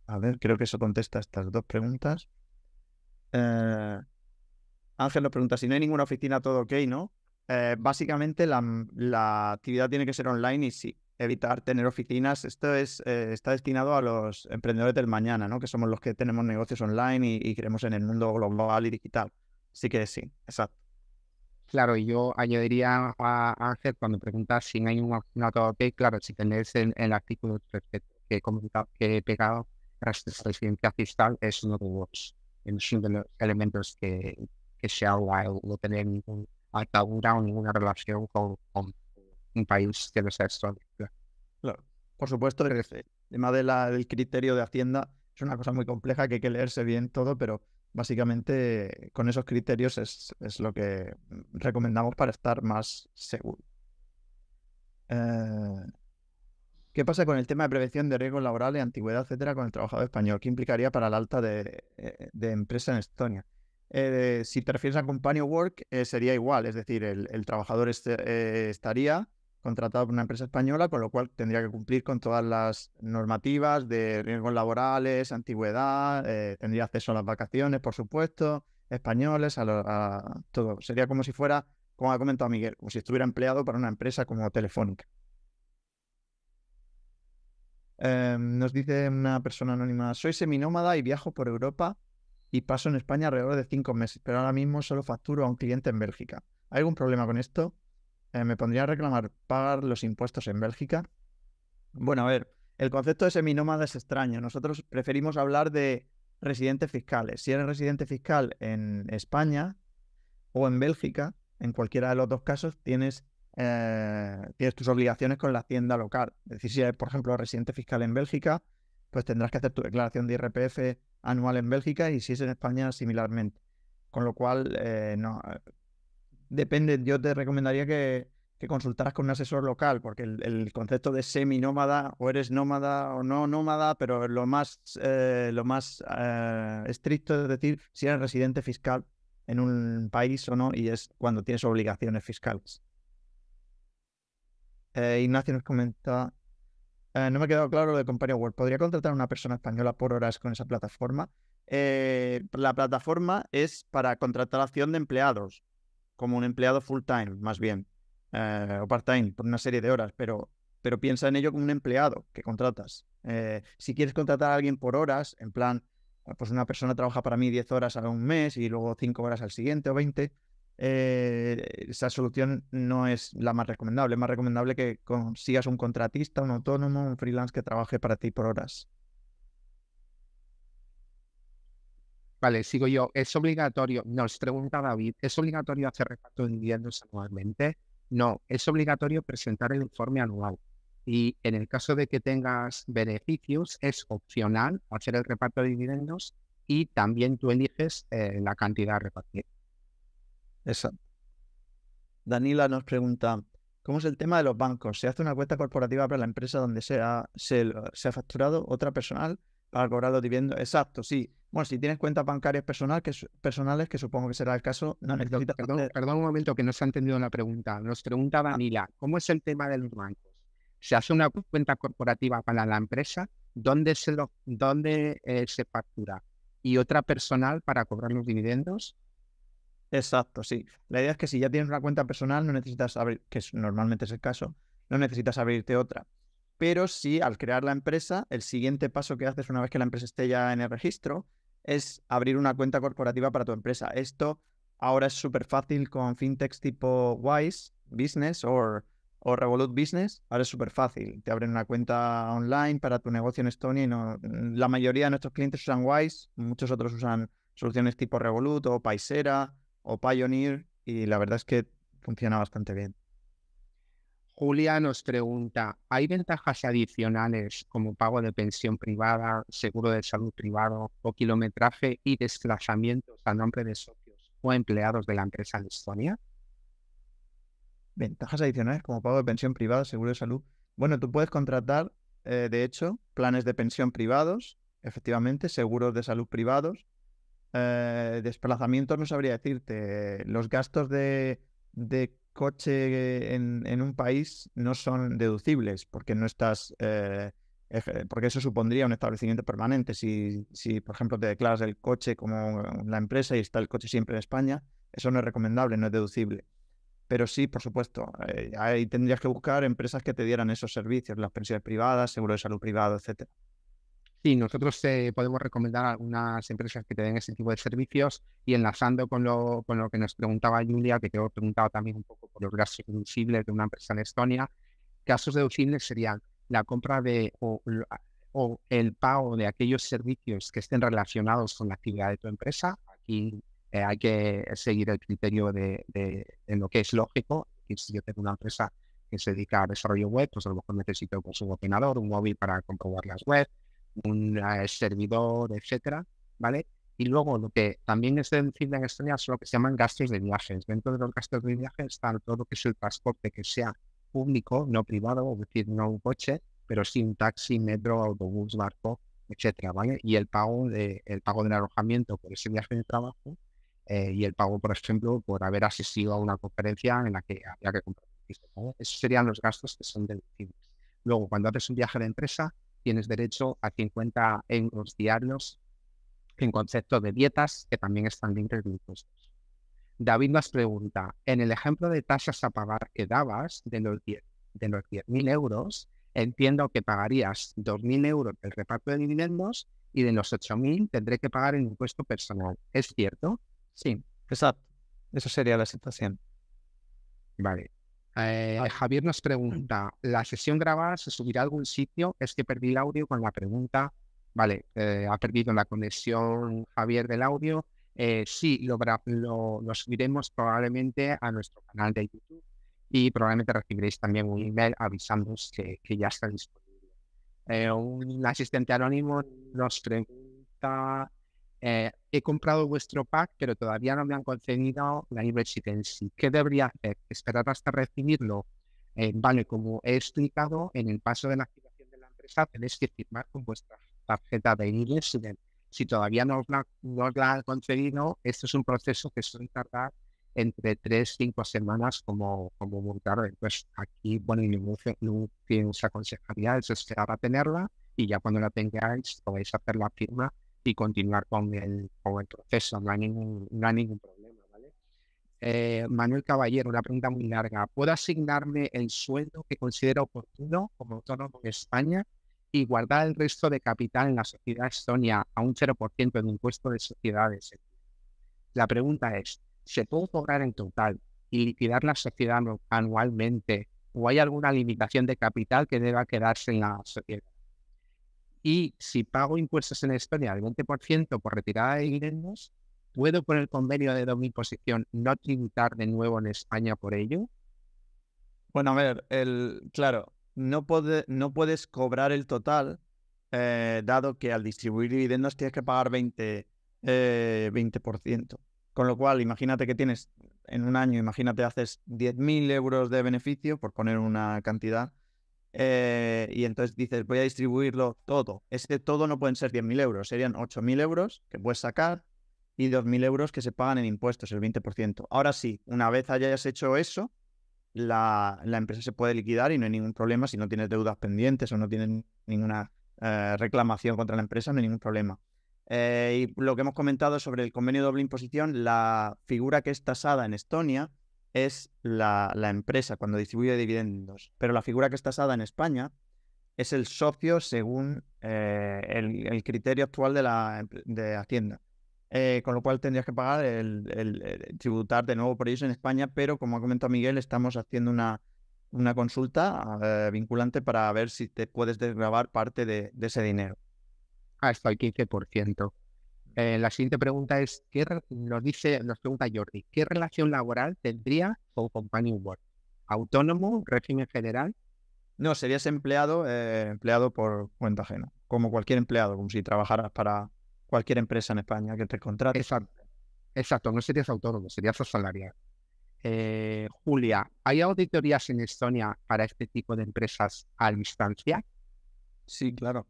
A ver, creo que eso contesta estas dos preguntas. Ángel nos pregunta, si no hay ninguna oficina, todo ok, ¿no? Básicamente la actividad tiene que ser online y sí, evitar tener oficinas. Esto está destinado a los emprendedores del mañana, ¿no? Que somos los que tenemos negocios online y creemos en el mundo global y digital. Así que sí, exacto. Claro, y yo añadiría a Ángel cuando preguntas si no hay una todo ok, claro, si tenés el artículo que he pegado, residencia fiscal es uno de los elementos que se habla, no tener ninguna atadura o ninguna relación con un país que no sea Estonia. Claro. Por supuesto, el tema del criterio de Hacienda es una cosa muy compleja que hay que leerse bien todo, pero básicamente con esos criterios es lo que recomendamos para estar más seguro. ¿Qué pasa con el tema de prevención de riesgos laborales, antigüedad, etcétera, con el trabajador español? ¿Qué implicaría para el alta de empresa en Estonia? Si te refieres a Company Work, sería igual, es decir, el trabajador estaría contratado por una empresa española, con lo cual tendría que cumplir con todas las normativas de riesgos laborales, antigüedad, tendría acceso a las vacaciones, por supuesto, españoles, a todo. Sería como si fuera, como ha comentado Miguel, como si estuviera empleado para una empresa como Telefónica. Nos dice una persona anónima, soy seminómada y viajo por Europa y paso en España alrededor de 5 meses, pero ahora mismo solo facturo a un cliente en Bélgica. ¿Hay algún problema con esto? ¿Me pondría a reclamar pagar los impuestos en Bélgica? Bueno, a ver, el concepto de seminómada es extraño. Nosotros preferimos hablar de residentes fiscales. Si eres residente fiscal en España o en Bélgica, en cualquiera de los dos casos, tienes tus obligaciones con la hacienda local. Es decir, si eres, por ejemplo, residente fiscal en Bélgica, pues tendrás que hacer tu declaración de IRPF anual en Bélgica, y si es en España, similarmente. Con lo cual, no. Depende, yo te recomendaría que consultaras con un asesor local, porque el concepto de seminómada, o eres nómada o no nómada, pero lo más estricto es decir, si eres residente fiscal en un país o no, y es cuando tienes obligaciones fiscales. Ignacio nos comenta, no me ha quedado claro lo de Company Work. ¿Podría contratar a una persona española por horas con esa plataforma? La plataforma es para contratación de empleados, como un empleado full time, más bien, o part time, por una serie de horas, pero pero piensa en ello como un empleado que contratas. Si quieres contratar a alguien por horas, en plan, pues una persona trabaja para mí 10 horas a un mes y luego 5 horas al siguiente o 20, esa solución no es la más recomendable. Es más recomendable que consigas un contratista, un autónomo, un freelance que trabaje para ti por horas. Vale, sigo yo. ¿Es obligatorio? Nos pregunta David, ¿es obligatorio hacer reparto de dividendos anualmente? No, es obligatorio presentar el informe anual. Y en el caso de que tengas beneficios, es opcional hacer el reparto de dividendos y también tú eliges la cantidad a repartir. Exacto. Danila nos pregunta, ¿cómo es el tema de los bancos? ¿Se hace una cuenta corporativa para la empresa donde se ha facturado, otra personal para cobrar los dividendos? Exacto, sí. Bueno, si tienes cuentas bancarias personales, que supongo que será el caso, no necesitas hacer... Perdón un momento que no se ha entendido la pregunta. Nos pregunta Danila, ¿cómo es el tema de los bancos? ¿Se hace una cuenta corporativa para la empresa? ¿Dónde se factura? ¿Y otra personal para cobrar los dividendos? Exacto, sí. La idea es que si ya tienes una cuenta personal, no necesitas abrir, normalmente es el caso, no necesitas abrirte otra. Pero sí, al crear la empresa, el siguiente paso que haces una vez que la empresa esté ya en el registro es abrir una cuenta corporativa para tu empresa. Esto ahora es súper fácil con fintechs tipo Wise Business o Revolut Business. Ahora es súper fácil. Te abren una cuenta online para tu negocio en Estonia y la mayoría de nuestros clientes usan Wise, muchos otros usan soluciones tipo Revolut o Paisera o Pioneer y la verdad es que funciona bastante bien. Julia nos pregunta, ¿hay ventajas adicionales como pago de pensión privada, seguro de salud privado o kilometraje y desplazamientos a nombre de socios o empleados de la empresa en Estonia? Ventajas adicionales como pago de pensión privada, seguro de salud. Bueno, tú puedes contratar, de hecho, planes de pensión privados, efectivamente, seguros de salud privados. Desplazamientos no sabría decirte. Los gastos de coche en un país no son deducibles porque no estás... porque eso supondría un establecimiento permanente. Si, por ejemplo, te declaras el coche como la empresa y está el coche siempre en España, eso no es recomendable, no es deducible. Pero sí, por supuesto, ahí tendrías que buscar empresas que te dieran esos servicios, las pensiones privadas, seguro de salud privado, etcétera. Sí, nosotros podemos recomendar algunas empresas que te den ese tipo de servicios y enlazando con lo que nos preguntaba Julia, que te he preguntado también un poco por los gastos deducibles de una empresa en Estonia. Gastos deducibles serían la compra o el pago de aquellos servicios que estén relacionados con la actividad de tu empresa. Aquí hay que seguir el criterio de lo que es lógico. Y si yo tengo una empresa que se dedica a desarrollo web, pues a lo mejor necesito pues, un ordenador, un móvil para comprobar las web, un servidor, etcétera, ¿vale? Y luego lo que también es deducible en Estonia son lo que se llaman gastos de viajes. Dentro de los gastos de viajes está todo lo que es el transporte que sea público, no privado, es decir, no un coche, pero sí un taxi, metro, autobús, barco, etcétera, ¿vale? Y el pago del alojamiento por ese viaje de trabajo y el pago, por ejemplo, por haber asistido a una conferencia en la que había que comprar un piso, ¿vale? Esos serían los gastos que son deducibles. Luego, cuando haces un viaje de empresa, tienes derecho a 50 euros diarios en concepto de dietas que también están libres de impuestos. David nos pregunta, en el ejemplo de tasas a pagar que dabas de los 10.000 euros, entiendo que pagarías 2.000 euros del reparto de dividendos y de los 8.000 tendré que pagar el impuesto personal. ¿Es cierto? Sí, exacto. Esa sería la situación. Vale. Javier nos pregunta, ¿la sesión grabada se subirá a algún sitio? Es que perdí el audio con la pregunta. Vale, ha perdido la conexión Javier del audio. Sí, lo subiremos probablemente a nuestro canal de YouTube y probablemente recibiréis también un email avisándoos que ya está disponible. Un asistente anónimo nos pregunta, he comprado vuestro pack, pero todavía no me han concedido la e-residency. ¿Qué debería hacer? ¿Esperar hasta recibirlo? Vale, como he explicado, en el paso de la activación de la empresa tenéis que firmar con vuestra tarjeta de e-resident. Si todavía no os la han concedido, esto es un proceso que suele tardar entre 3-5 semanas como muy tarde. Pues aquí, bueno, lo que os aconsejaría es esperar a tenerla y ya cuando la tengáis podéis hacer la firma y continuar con el proceso, no hay ningún problema, ¿vale? Manuel Caballero, una pregunta muy larga. ¿Puedo asignarme el sueldo que considero oportuno como autónomo en España y guardar el resto de capital en la sociedad estonia a un 0% de impuesto de sociedades? La pregunta es, ¿se puede cobrar en total y liquidar la sociedad anualmente o hay alguna limitación de capital que deba quedarse en la sociedad? Y si pago impuestos en Estonia del 20% por retirada de dividendos, ¿puedo por el convenio de doble imposición no tributar de nuevo en España por ello? Bueno, a ver, claro, no puedes cobrar el total, dado que al distribuir dividendos tienes que pagar 20%. Con lo cual, imagínate que tienes en un año, imagínate haces 10.000 euros de beneficio, por poner una cantidad, y entonces dices, voy a distribuirlo todo. Ese todo no pueden ser 10.000 euros, serían 8.000 euros que puedes sacar y 2.000 euros que se pagan en impuestos, el 20%. Ahora sí, una vez hayas hecho eso, la empresa se puede liquidar y no hay ningún problema. Si no tienes deudas pendientes o no tienes ninguna reclamación contra la empresa, no hay ningún problema. Y lo que hemos comentado sobre el convenio de doble imposición, la figura que es tasada en Estonia es la empresa cuando distribuye dividendos, pero la figura que es tasada en España es el socio según el criterio actual de Hacienda. Con lo cual tendrías que pagar el tributar de nuevo por ellos en España, pero como ha comentado Miguel, estamos haciendo una consulta vinculante para ver si te puedes desgravar parte de ese dinero. Hasta el 15%. La siguiente pregunta es, nos pregunta Jordi, ¿qué relación laboral tendría con Company Work? ¿Autónomo, régimen general? No, serías empleado por cuenta ajena, como cualquier empleado, como si trabajaras para cualquier empresa en España que te contrate. Exacto, exacto, no serías autónomo, serías asalariado. Julia, ¿hay auditorías en Estonia para este tipo de empresas a distancia? Sí, claro.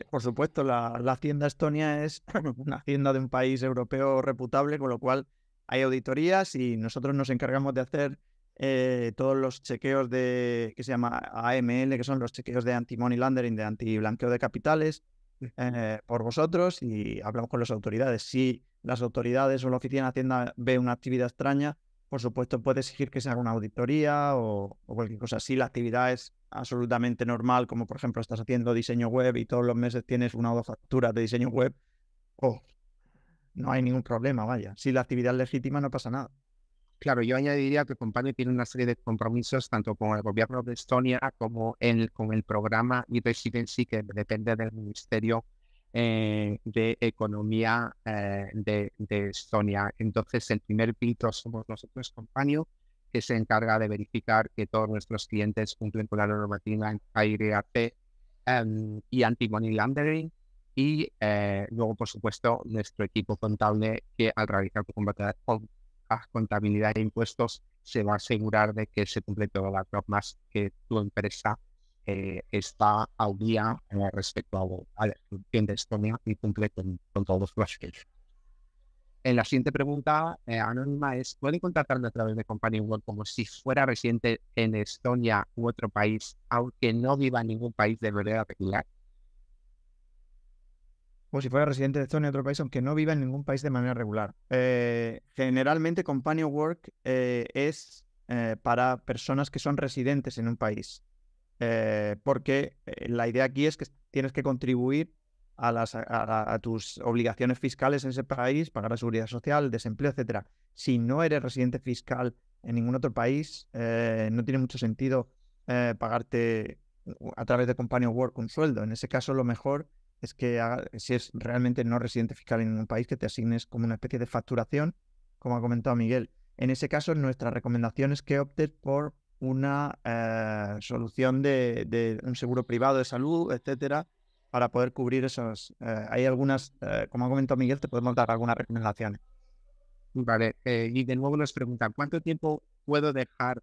Por supuesto, la Hacienda Estonia es una hacienda de un país europeo reputable, con lo cual hay auditorías y nosotros nos encargamos de hacer todos los chequeos que se llama AML, que son los chequeos de anti-money laundering, de anti-blanqueo de capitales, por vosotros, y hablamos con las autoridades. Si las autoridades o la oficina de Hacienda ve una actividad extraña, por supuesto puede exigir que se haga una auditoría o cualquier cosa. Si la actividad es absolutamente normal, como por ejemplo estás haciendo diseño web y todos los meses tienes una o dos facturas de diseño web, no hay ningún problema, vaya. Si la actividad es legítima, no pasa nada. Claro, yo añadiría que Company tiene una serie de compromisos tanto con el gobierno de Estonia como con el programa e-Residency que depende del Ministerio de Economía de Estonia. Entonces, el primer filtro somos nosotros, Company, que se encarga de verificar que todos nuestros clientes cumplen con la normativa IRAP y anti-money laundering. Y luego, por supuesto, nuestro equipo contable que al realizar contabilidad de impuestos se va a asegurar de que se cumple todas las normas que tu empresa está al día respecto a la institución de Estonia y cumple con todos los requisitos. En la siguiente pregunta, anónima, es, ¿pueden contratarme a través de Company Work como si fuera residente en Estonia u otro país, aunque no viva en ningún país de manera regular? O si fuera residente de Estonia, otro país, aunque no viva en ningún país de manera regular. Generalmente, Company Work es para personas que son residentes en un país. Porque la idea aquí es que tienes que contribuir a tus obligaciones fiscales en ese país, pagar la seguridad social, el desempleo, etcétera. Si no eres residente fiscal en ningún otro país, no tiene mucho sentido pagarte a través de Company Work un sueldo. En ese caso, lo mejor es que si es realmente no residente fiscal en ningún país, que te asignes como una especie de facturación, como ha comentado Miguel. En ese caso, nuestra recomendación es que optes por una solución de un seguro privado de salud, etcétera, para poder cubrir esos. Hay algunas, como ha comentado Miguel, te podemos dar algunas recomendaciones. Vale, y de nuevo nos preguntan, ¿cuánto tiempo puedo dejar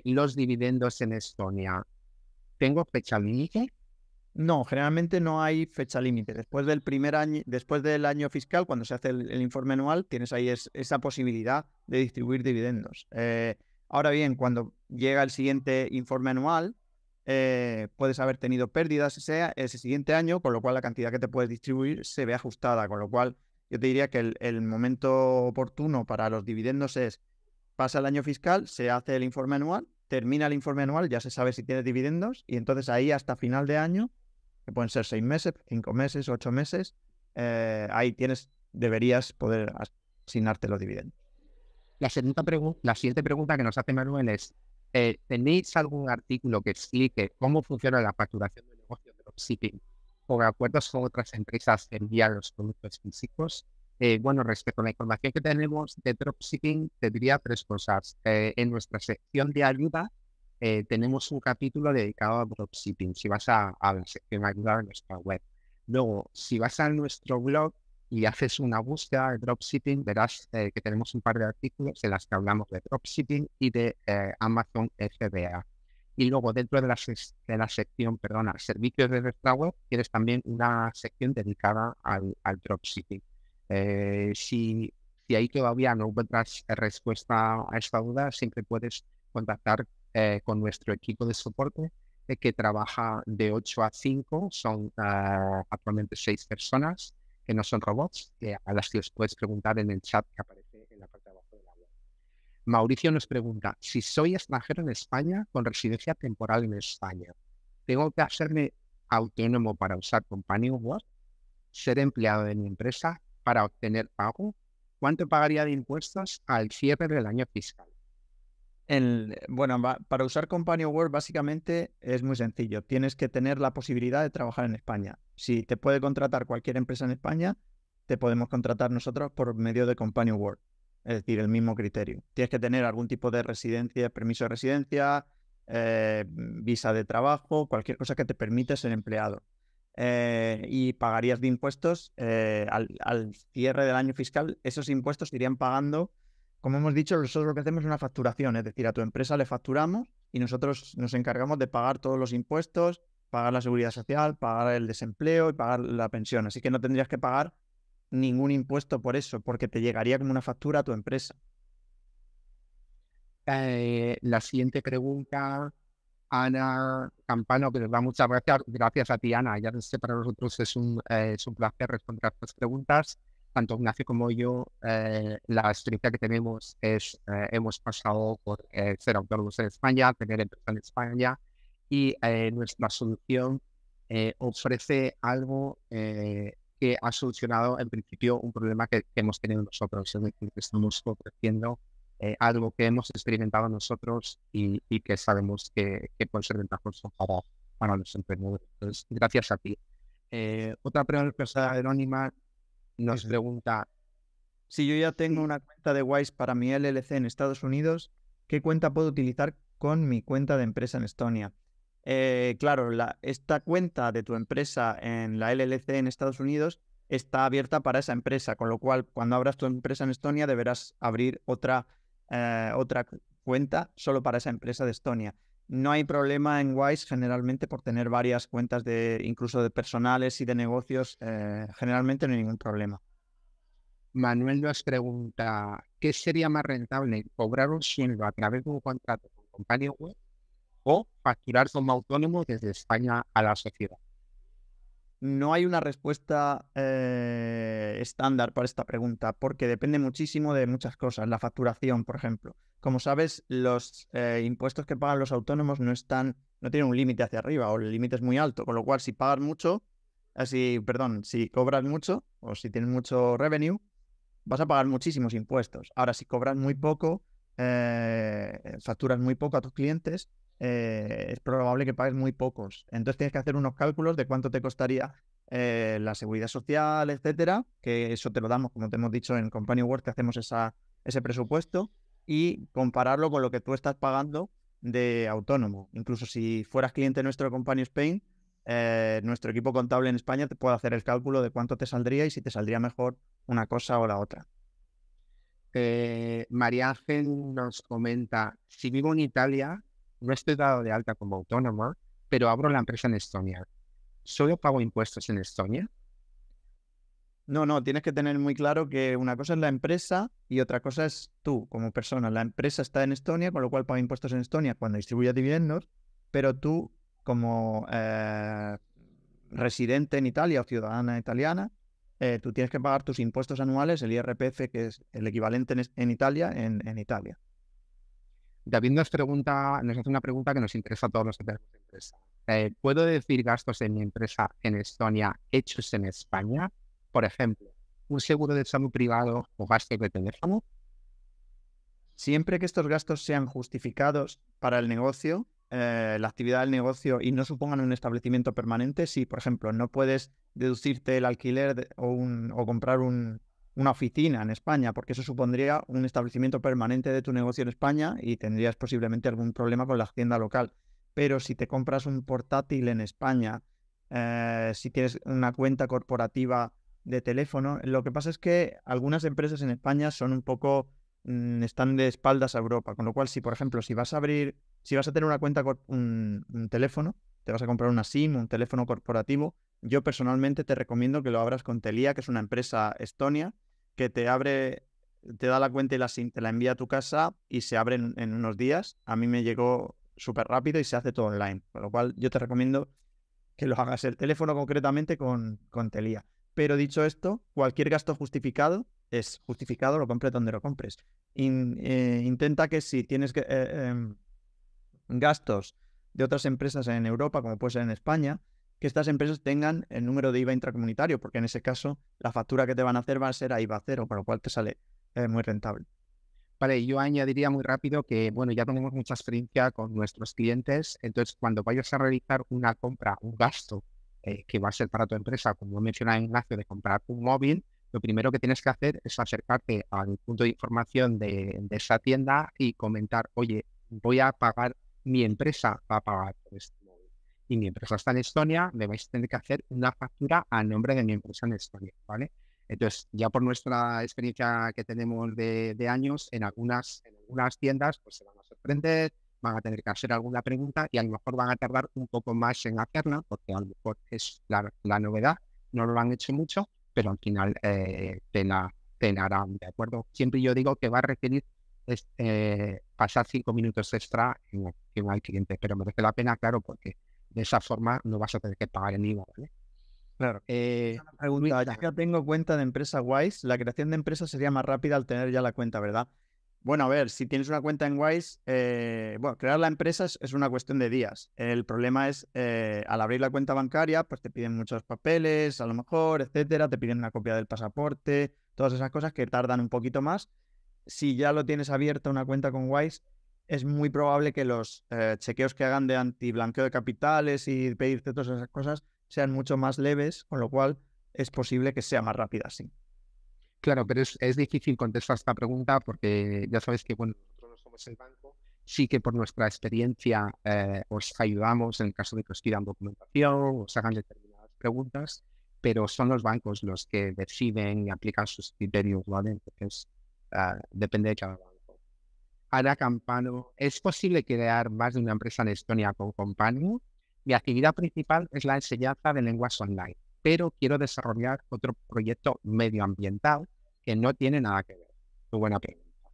los dividendos en Estonia? ¿Tengo fecha límite? No, generalmente no hay fecha límite. Después del primer año, después del año fiscal, cuando se hace el informe anual, tienes ahí esa posibilidad de distribuir dividendos. Ahora bien, cuando llega el siguiente informe anual, puedes haber tenido pérdidas ese siguiente año, con lo cual la cantidad que te puedes distribuir se ve ajustada, con lo cual yo te diría que el momento oportuno para los dividendos es, pasa el año fiscal, se hace el informe anual, termina el informe anual, ya se sabe si tienes dividendos, y entonces ahí hasta final de año, que pueden ser 6 meses, 5 meses, 8 meses, ahí deberías poder asignarte los dividendos. La siguiente pregunta que nos hace Manuel es, ¿tenéis algún artículo que explique cómo funciona la facturación de negocio de dropshipping o acuerdos con otras empresas que envían los productos físicos? Bueno, respecto a la información que tenemos de dropshipping, te diría tres cosas. En nuestra sección de ayuda tenemos un capítulo dedicado a dropshipping, si vas a la sección de ayuda de nuestra web. Luego, si vas a nuestro blog y haces una búsqueda de dropshipping, verás que tenemos un par de artículos en las que hablamos de dropshipping y de Amazon FBA. Y luego dentro de la sección, perdona, servicios de nuestra web, tienes también una sección dedicada al dropshipping. Si ahí todavía no encuentras respuesta a esta duda, siempre puedes contactar con nuestro equipo de soporte que trabaja de 8 a 5, son actualmente 6 personas que no son robots, a las que os puedes preguntar en el chat que aparece en la parte de abajo de la web. Mauricio nos pregunta, si soy extranjero en España con residencia temporal en España, ¿tengo que hacerme autónomo para usar Company Work? ¿Ser empleado de mi empresa para obtener pago? ¿Cuánto pagaría de impuestos al cierre del año fiscal? Bueno, para usar Company Work básicamente es muy sencillo. Tienes que tener la posibilidad de trabajar en España. Si te puede contratar cualquier empresa en España, te podemos contratar nosotros por medio de Company Work. Es decir, el mismo criterio. Tienes que tener algún tipo de residencia, permiso de residencia, visa de trabajo, cualquier cosa que te permita ser empleado. Y pagarías de impuestos al cierre del año fiscal. Esos impuestos se irían pagando. Como hemos dicho, nosotros lo que hacemos es una facturación, es decir, a tu empresa le facturamos y nosotros nos encargamos de pagar todos los impuestos, pagar la seguridad social, pagar el desempleo y pagar la pensión. Así que no tendrías que pagar ningún impuesto por eso, porque te llegaría como una factura a tu empresa. La siguiente pregunta, Ana Campano, que nos da muchas gracias. Gracias a ti, Ana. Ya sé, para nosotros es un placer responder a estas preguntas. Tanto Ignacio como yo, la experiencia que tenemos es, hemos pasado por ser autónomos en España, tener empresa en España, y nuestra solución ofrece algo que ha solucionado en principio un problema que hemos tenido nosotros, es decir, que estamos ofreciendo algo que hemos experimentado nosotros y que sabemos que puede ser ventajoso para los emprendedores. Entonces, gracias a ti. Otra pregunta anónima nos pregunta, si yo ya tengo una cuenta de Wise para mi LLC en Estados Unidos, ¿qué cuenta puedo utilizar con mi cuenta de empresa en Estonia? Claro, esta cuenta de tu empresa en la LLC en Estados Unidos está abierta para esa empresa, con lo cual cuando abras tu empresa en Estonia deberás abrir otra cuenta solo para esa empresa de Estonia. No hay problema en Wise generalmente por tener varias cuentas incluso de personales y de negocios, generalmente no hay ningún problema. Manuel nos pregunta, ¿qué sería más rentable, cobrar un sueldo a través de un contrato con compañía web o facturar como autónomo desde España a la sociedad? No hay una respuesta estándar para esta pregunta porque depende muchísimo de muchas cosas. La facturación, por ejemplo. Como sabes, los impuestos que pagan los autónomos no tienen un límite hacia arriba o el límite es muy alto, con lo cual si pagas mucho, si cobras mucho o si tienes mucho revenue, vas a pagar muchísimos impuestos. Ahora, si cobras muy poco, facturas muy poco a tus clientes, es probable que pagues muy pocos. Entonces tienes que hacer unos cálculos de cuánto te costaría la seguridad social, etcétera, que eso te lo damos, como te hemos dicho, en Company Work, te hacemos ese presupuesto y compararlo con lo que tú estás pagando de autónomo. Incluso si fueras cliente nuestro de Company Spain, nuestro equipo contable en España te puede hacer el cálculo de cuánto te saldría y si te saldría mejor una cosa o la otra. María Ángel nos comenta, si vivo en Italia, no estoy dado de alta como autónoma, pero abro la empresa en Estonia. ¿Solo pago impuestos en Estonia? No, tienes que tener muy claro que una cosa es la empresa y otra cosa es tú como persona. La empresa está en Estonia, con lo cual paga impuestos en Estonia cuando distribuye dividendos, pero tú como residente en Italia o ciudadana italiana tú tienes que pagar tus impuestos anuales, el IRPF, que es el equivalente en Italia, en Italia. David nos hace una pregunta que nos interesa a todos los que tenemos empresa. ¿Puedo decir gastos en mi empresa en Estonia hechos en España? Por ejemplo, un seguro de salud privado o gastos de teléfono. Siempre que estos gastos sean justificados para el negocio, la actividad del negocio y no supongan un establecimiento permanente, si, por ejemplo, no puedes deducirte el alquiler o comprar una oficina en España, porque eso supondría un establecimiento permanente de tu negocio en España y tendrías posiblemente algún problema con la hacienda local. Pero si te compras un portátil en España, si tienes una cuenta corporativa de teléfono, lo que pasa es que algunas empresas en España son un poco están de espaldas a Europa, con lo cual si, por ejemplo, si vas a tener una cuenta, un teléfono, te vas a comprar una SIM, un teléfono corporativo, yo personalmente te recomiendo que lo abras con Telia, que es una empresa estonia, que te da la cuenta y la SIM, te la envía a tu casa y se abre en unos días. A mí me llegó súper rápido y se hace todo online, con lo cual yo te recomiendo que lo hagas el teléfono concretamente con Telia. Pero dicho esto, cualquier gasto justificado es justificado, lo compres donde lo compres. Intenta que si tienes gastos de otras empresas en Europa, como puede ser en España, que estas empresas tengan el número de IVA intracomunitario, porque en ese caso la factura que te van a hacer va a ser a IVA cero, con lo cual te sale muy rentable. Vale, yo añadiría muy rápido que, bueno, ya tenemos mucha experiencia con nuestros clientes, entonces cuando vayas a realizar una compra, un gasto que va a ser para tu empresa, como mencionaba Ignacio, de comprar un móvil, lo primero que tienes que hacer es acercarte al punto de información de esa tienda y comentar, oye, voy a pagar, mi empresa va a pagar por este móvil. Y mi empresa está en Estonia, me vais a tener que hacer una factura a nombre de mi empresa en Estonia, ¿vale? Entonces, ya por nuestra experiencia que tenemos de años, en algunas tiendas pues se van a sorprender, van a tener que hacer alguna pregunta y a lo mejor van a tardar un poco más en hacerla, porque a lo mejor es la novedad, no lo han hecho mucho, pero al final te la harán, ¿de acuerdo? Siempre yo digo que va a requerir pasar 5 minutos extra en al cliente, pero merece la pena, claro, porque de esa forma no vas a tener que pagar el IVA, ¿vale? Claro. Pregunta, ya que tengo cuenta de empresa Wise, la creación de empresa sería más rápida al tener ya la cuenta, ¿verdad? Bueno, a ver, si tienes una cuenta en Wise, bueno, crear la empresa es una cuestión de días. El problema es, al abrir la cuenta bancaria, pues te piden muchos papeles, a lo mejor, etcétera, te piden una copia del pasaporte, todas esas cosas que tardan un poquito más. Si ya lo tienes abierta una cuenta con Wise, es muy probable que los chequeos que hagan de antiblanqueo de capitales y pedirte todas esas cosas sean mucho más leves, con lo cual es posible que sea más rápida, sí. Claro, pero es difícil contestar esta pregunta porque ya sabes que, bueno, nosotros no somos el banco, sí que por nuestra experiencia os ayudamos en el caso de que os pidan documentación, os hagan determinadas preguntas, pero son los bancos los que deciden y aplican sus criterios, ¿vale? Entonces, depende de cada banco. Ana Campano, ¿es posible crear más de una empresa en Estonia con Companion? Mi actividad principal es la enseñanza de lenguas online, pero quiero desarrollar otro proyecto medioambiental que no tiene nada que ver. Muy buena pregunta.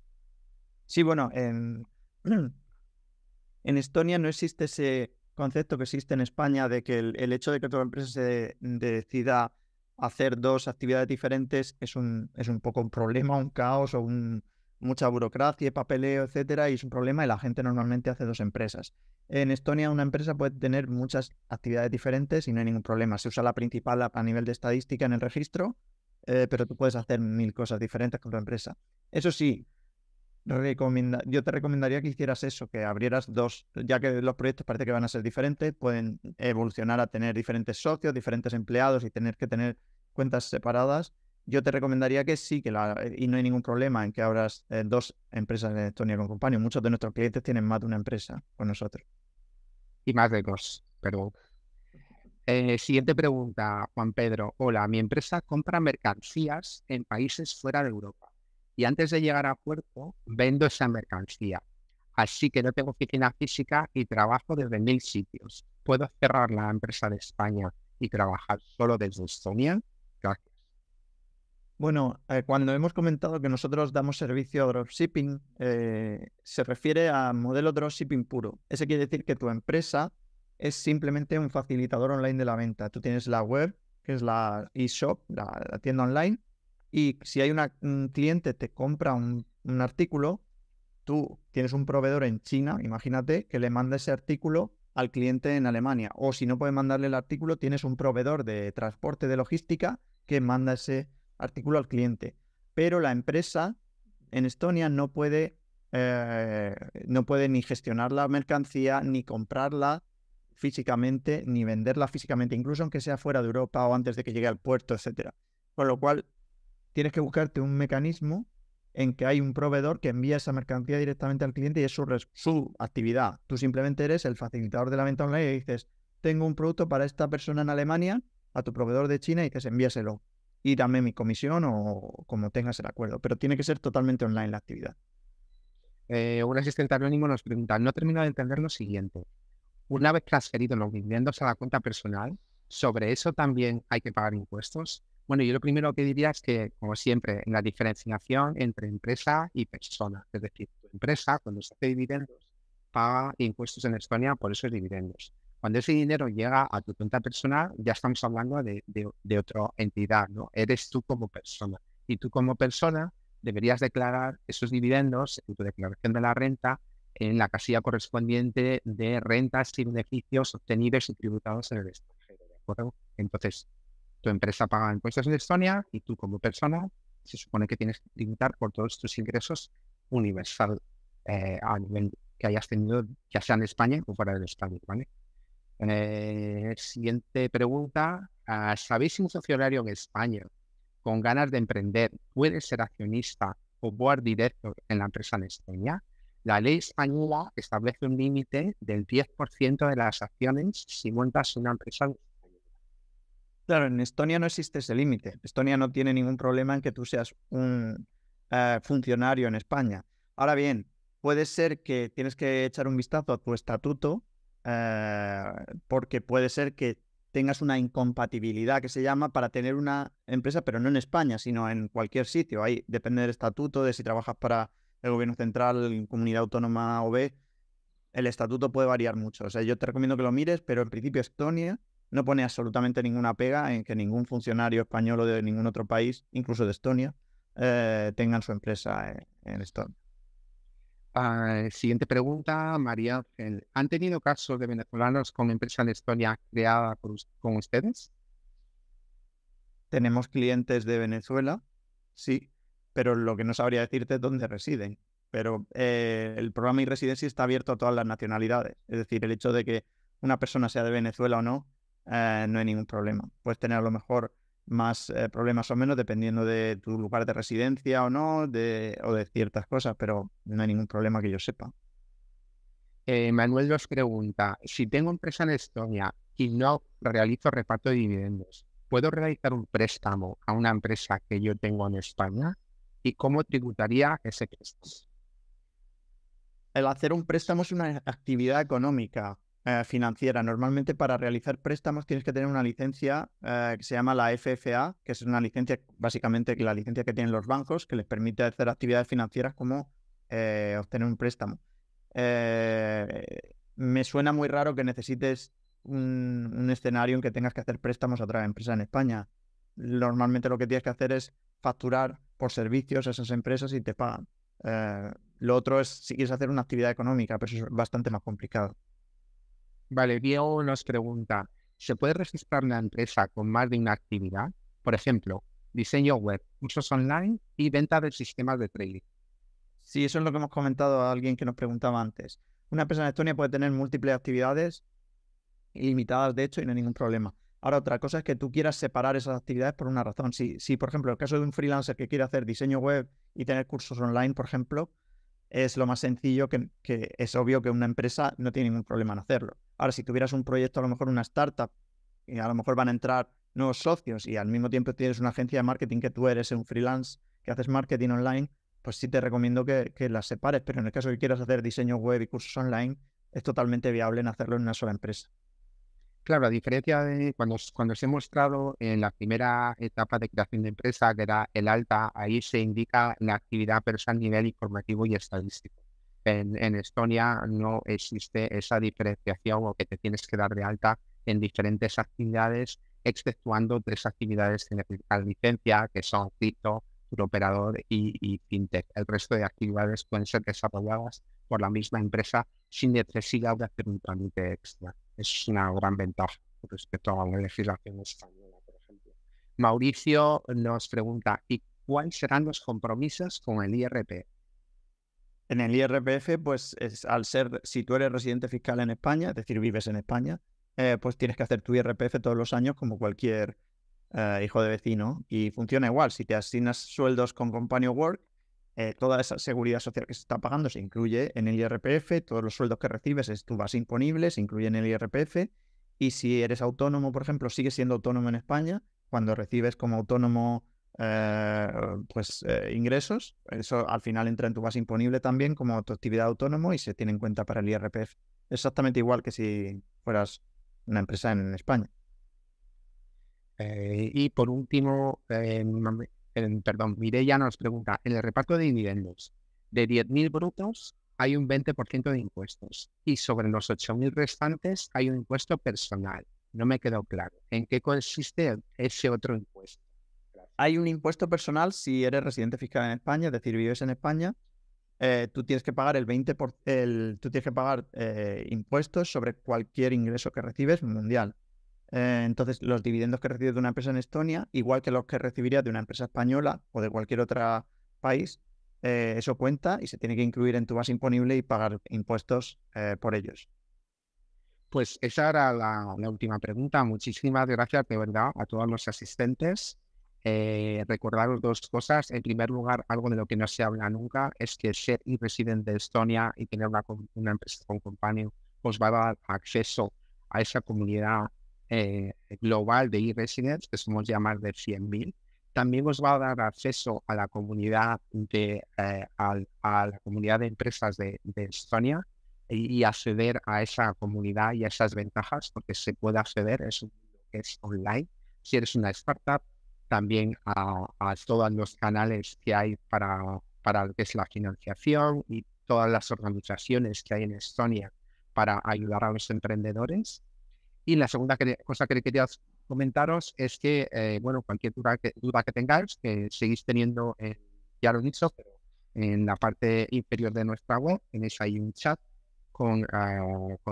Sí, bueno, en Estonia no existe ese concepto que existe en España de que el hecho de que toda empresa se decida hacer dos actividades diferentes es un poco un problema, un caos o mucha burocracia, papeleo, etcétera, y es un problema y la gente normalmente hace dos empresas. En Estonia una empresa puede tener muchas actividades diferentes y no hay ningún problema. Se usa la principal a nivel de estadística en el registro, pero tú puedes hacer 1000 cosas diferentes con tu empresa. Eso sí, yo te recomendaría que hicieras eso, que abrieras dos, ya que los proyectos parece que van a ser diferentes, pueden evolucionar a tener diferentes socios, diferentes empleados y tener que tener cuentas separadas. Yo te recomendaría que sí, y no hay ningún problema en que abras dos empresas en Estonia con Companion. Muchos de nuestros clientes tienen más de una empresa con nosotros. Y más de dos, pero... siguiente pregunta, Juan Pedro. Hola, mi empresa compra mercancías en países fuera de Europa y antes de llegar a puerto vendo esa mercancía. Así que no tengo oficina física y trabajo desde 1000 sitios. ¿Puedo cerrar la empresa de España y trabajar solo desde Estonia? Gracias. Bueno, cuando hemos comentado que nosotros damos servicio a dropshipping, se refiere a modelo dropshipping puro. Eso quiere decir que tu empresa es simplemente un facilitador online de la venta. Tú tienes la web que es la eShop, la tienda online, y si hay un cliente te compra un artículo, tú tienes un proveedor en China, imagínate, que le manda ese artículo al cliente en Alemania. O si no puedes mandarle el artículo, tienes un proveedor de transporte de logística que manda ese artículo al cliente. Pero la empresa en Estonia no puede ni gestionar la mercancía, ni comprarla físicamente, ni venderla físicamente, incluso aunque sea fuera de Europa o antes de que llegue al puerto, etcétera. Con lo cual, tienes que buscarte un mecanismo en que hay un proveedor que envía esa mercancía directamente al cliente y es su actividad. Tú simplemente eres el facilitador de la venta online y dices, tengo un producto para esta persona en Alemania, a tu proveedor de China y dices, envíaselo. Y dame mi comisión o como tengas el acuerdo. Pero tiene que ser totalmente online la actividad. Un asistente anónimo nos pregunta, no termino de entender lo siguiente. Una vez transferidos los dividendos a la cuenta personal, ¿sobre eso también hay que pagar impuestos? Bueno, yo lo primero que diría es que, como siempre, en la diferenciación entre empresa y persona. Es decir, tu empresa, cuando se hace dividendos, paga impuestos en Estonia por esos dividendos. Cuando ese dinero llega a tu cuenta personal, ya estamos hablando de otra entidad, ¿no? Eres tú como persona. Y tú como persona deberías declarar esos dividendos en tu declaración de la renta en la casilla correspondiente de rentas y beneficios obtenidos y tributados en el extranjero, ¿de acuerdo? Entonces, tu empresa paga impuestos en Estonia y tú como persona se supone que tienes que tributar por todos tus ingresos universal a nivel que hayas tenido, ya sea en España o fuera de España, ¿vale? Siguiente pregunta. ¿Sabéis si un funcionario en España con ganas de emprender puede ser accionista o board director en la empresa en Estonia? La ley española establece un límite del 10% de las acciones si montas una empresa. Claro, en Estonia no existe ese límite. Estonia no tiene ningún problema en que tú seas un funcionario en España. Ahora bien, puede ser que tienes que echar un vistazo a tu estatuto porque puede ser que tengas una incompatibilidad que se llama para tener una empresa, pero no en España, sino en cualquier sitio. Ahí depende del estatuto, de si trabajas para el gobierno central, comunidad autónoma o B. El estatuto puede variar mucho. O sea, yo te recomiendo que lo mires, pero en principio Estonia no pone absolutamente ninguna pega en que ningún funcionario español o de ningún otro país, incluso de Estonia, tengan su empresa en Estonia. Siguiente pregunta, María Ángel. ¿Han tenido casos de venezolanos con empresa en Estonia creada con ustedes? Tenemos clientes de Venezuela, sí, pero lo que no sabría decirte es dónde residen. Pero el programa e-Residency está abierto a todas las nacionalidades. Es decir, el hecho de que una persona sea de Venezuela o no, no hay ningún problema. Puedes tener a lo mejor más problemas o menos dependiendo de tu lugar de residencia o no, o de ciertas cosas, pero no hay ningún problema que yo sepa. Manuel nos pregunta, si tengo empresa en Estonia y no realizo reparto de dividendos, ¿puedo realizar un préstamo a una empresa que yo tengo en España? ¿Y cómo tributaría ese préstamo? El hacer un préstamo es una actividad económica financiera. Normalmente para realizar préstamos tienes que tener una licencia que se llama la FFA, que es una licencia, básicamente la licencia que tienen los bancos, que les permite hacer actividades financieras como obtener un préstamo. Me suena muy raro que necesites un escenario en que tengas que hacer préstamos a otra empresa en España. Normalmente lo que tienes que hacer es facturar por servicios a esas empresas y te pagan. Lo otro es si quieres hacer una actividad económica, pero eso es bastante más complicado. Vale, Diego nos pregunta, ¿se puede registrar una empresa con más de una actividad? Por ejemplo, diseño web, cursos online y venta de sistemas de trading. Sí, eso es lo que hemos comentado a alguien que nos preguntaba antes. Una empresa en Estonia puede tener múltiples actividades ilimitadas, de hecho, y no hay ningún problema. Ahora, otra cosa es que tú quieras separar esas actividades por una razón. Si por ejemplo, el caso de un freelancer que quiere hacer diseño web y tener cursos online, por ejemplo, es lo más sencillo que es obvio que una empresa no tiene ningún problema en hacerlo. Ahora, si tuvieras un proyecto, a lo mejor una startup, y a lo mejor van a entrar nuevos socios y al mismo tiempo tienes una agencia de marketing que tú eres un freelance que haces marketing online, pues sí te recomiendo que las separes, pero en el caso que quieras hacer diseño web y cursos online, es totalmente viable en hacerlo en una sola empresa. Claro, a diferencia de cuando se ha mostrado en la primera etapa de creación de empresa, que era el alta, ahí se indica la actividad personal a nivel informativo y estadístico. En Estonia no existe esa diferenciación o que te tienes que dar de alta en diferentes actividades exceptuando 3 actividades que necesitan licencia, que son cripto, operador y fintech. El resto de actividades pueden ser desarrolladas por la misma empresa sin necesidad de hacer un trámite extra. Es una gran ventaja respecto a la legislación española, por ejemplo. Mauricio nos pregunta, ¿y cuáles serán los compromisos con el IRPF? En el IRPF, pues si tú eres residente fiscal en España, es decir, vives en España, pues tienes que hacer tu IRPF todos los años como cualquier hijo de vecino, y funciona igual. Si te asignas sueldos con Company of Work, toda esa seguridad social que se está pagando se incluye en el IRPF, todos los sueldos que recibes es tu base imponible, se incluye en el IRPF, y si eres autónomo, por ejemplo, sigues siendo autónomo en España, cuando recibes como autónomo ingresos, eso al final entra en tu base imponible también como tu actividad autónomo y se tiene en cuenta para el IRPF. Exactamente igual que si fueras una empresa en España. Y por último, perdón, Mireia nos pregunta, en el reparto de dividendos de 10.000 brutos hay un 20% de impuestos y sobre los 8.000 restantes hay un impuesto personal. No me quedó claro. ¿En qué consiste ese otro impuesto? Gracias. Hay un impuesto personal si eres residente fiscal en España, es decir, vives en España. Tú tienes que pagar tú tienes que pagar impuestos sobre cualquier ingreso que recibes mundial. Entonces, los dividendos que recibes de una empresa en Estonia, igual que los que recibirías de una empresa española o de cualquier otro país, eso cuenta y se tiene que incluir en tu base imponible y pagar impuestos por ellos. Pues esa era la última pregunta. Muchísimas gracias de verdad a todos los asistentes. Recordaros 2 cosas. En primer lugar, algo de lo que no se habla nunca es que ser residente de Estonia y tener una empresa con Company os va a dar acceso a esa comunidad global de e-residents, que somos ya más de 100.000. También os va a dar acceso a la comunidad a la comunidad de empresas de Estonia y acceder a esa comunidad y a esas ventajas, porque se puede acceder, es un mundo que es online. Si eres una startup, también a todos los canales que hay para lo que es la financiación y todas las organizaciones que hay en Estonia para ayudar a los emprendedores. Y la segunda cosa que quería comentaros es que, bueno, cualquier duda que tengáis, que seguís teniendo, ya lo he dicho, pero en la parte inferior de nuestra web tenéis ahí un chat con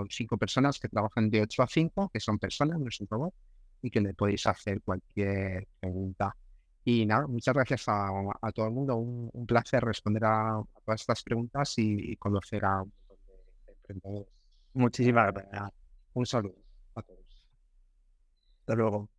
5 personas que trabajan de 8 a 5, que son personas, no es un robot, y que le podéis hacer cualquier pregunta. Y nada, muchas gracias a todo el mundo. Un placer responder a todas estas preguntas y conocer a un montón de emprendedores. Muchísimas gracias. Un saludo a todos. Hasta luego.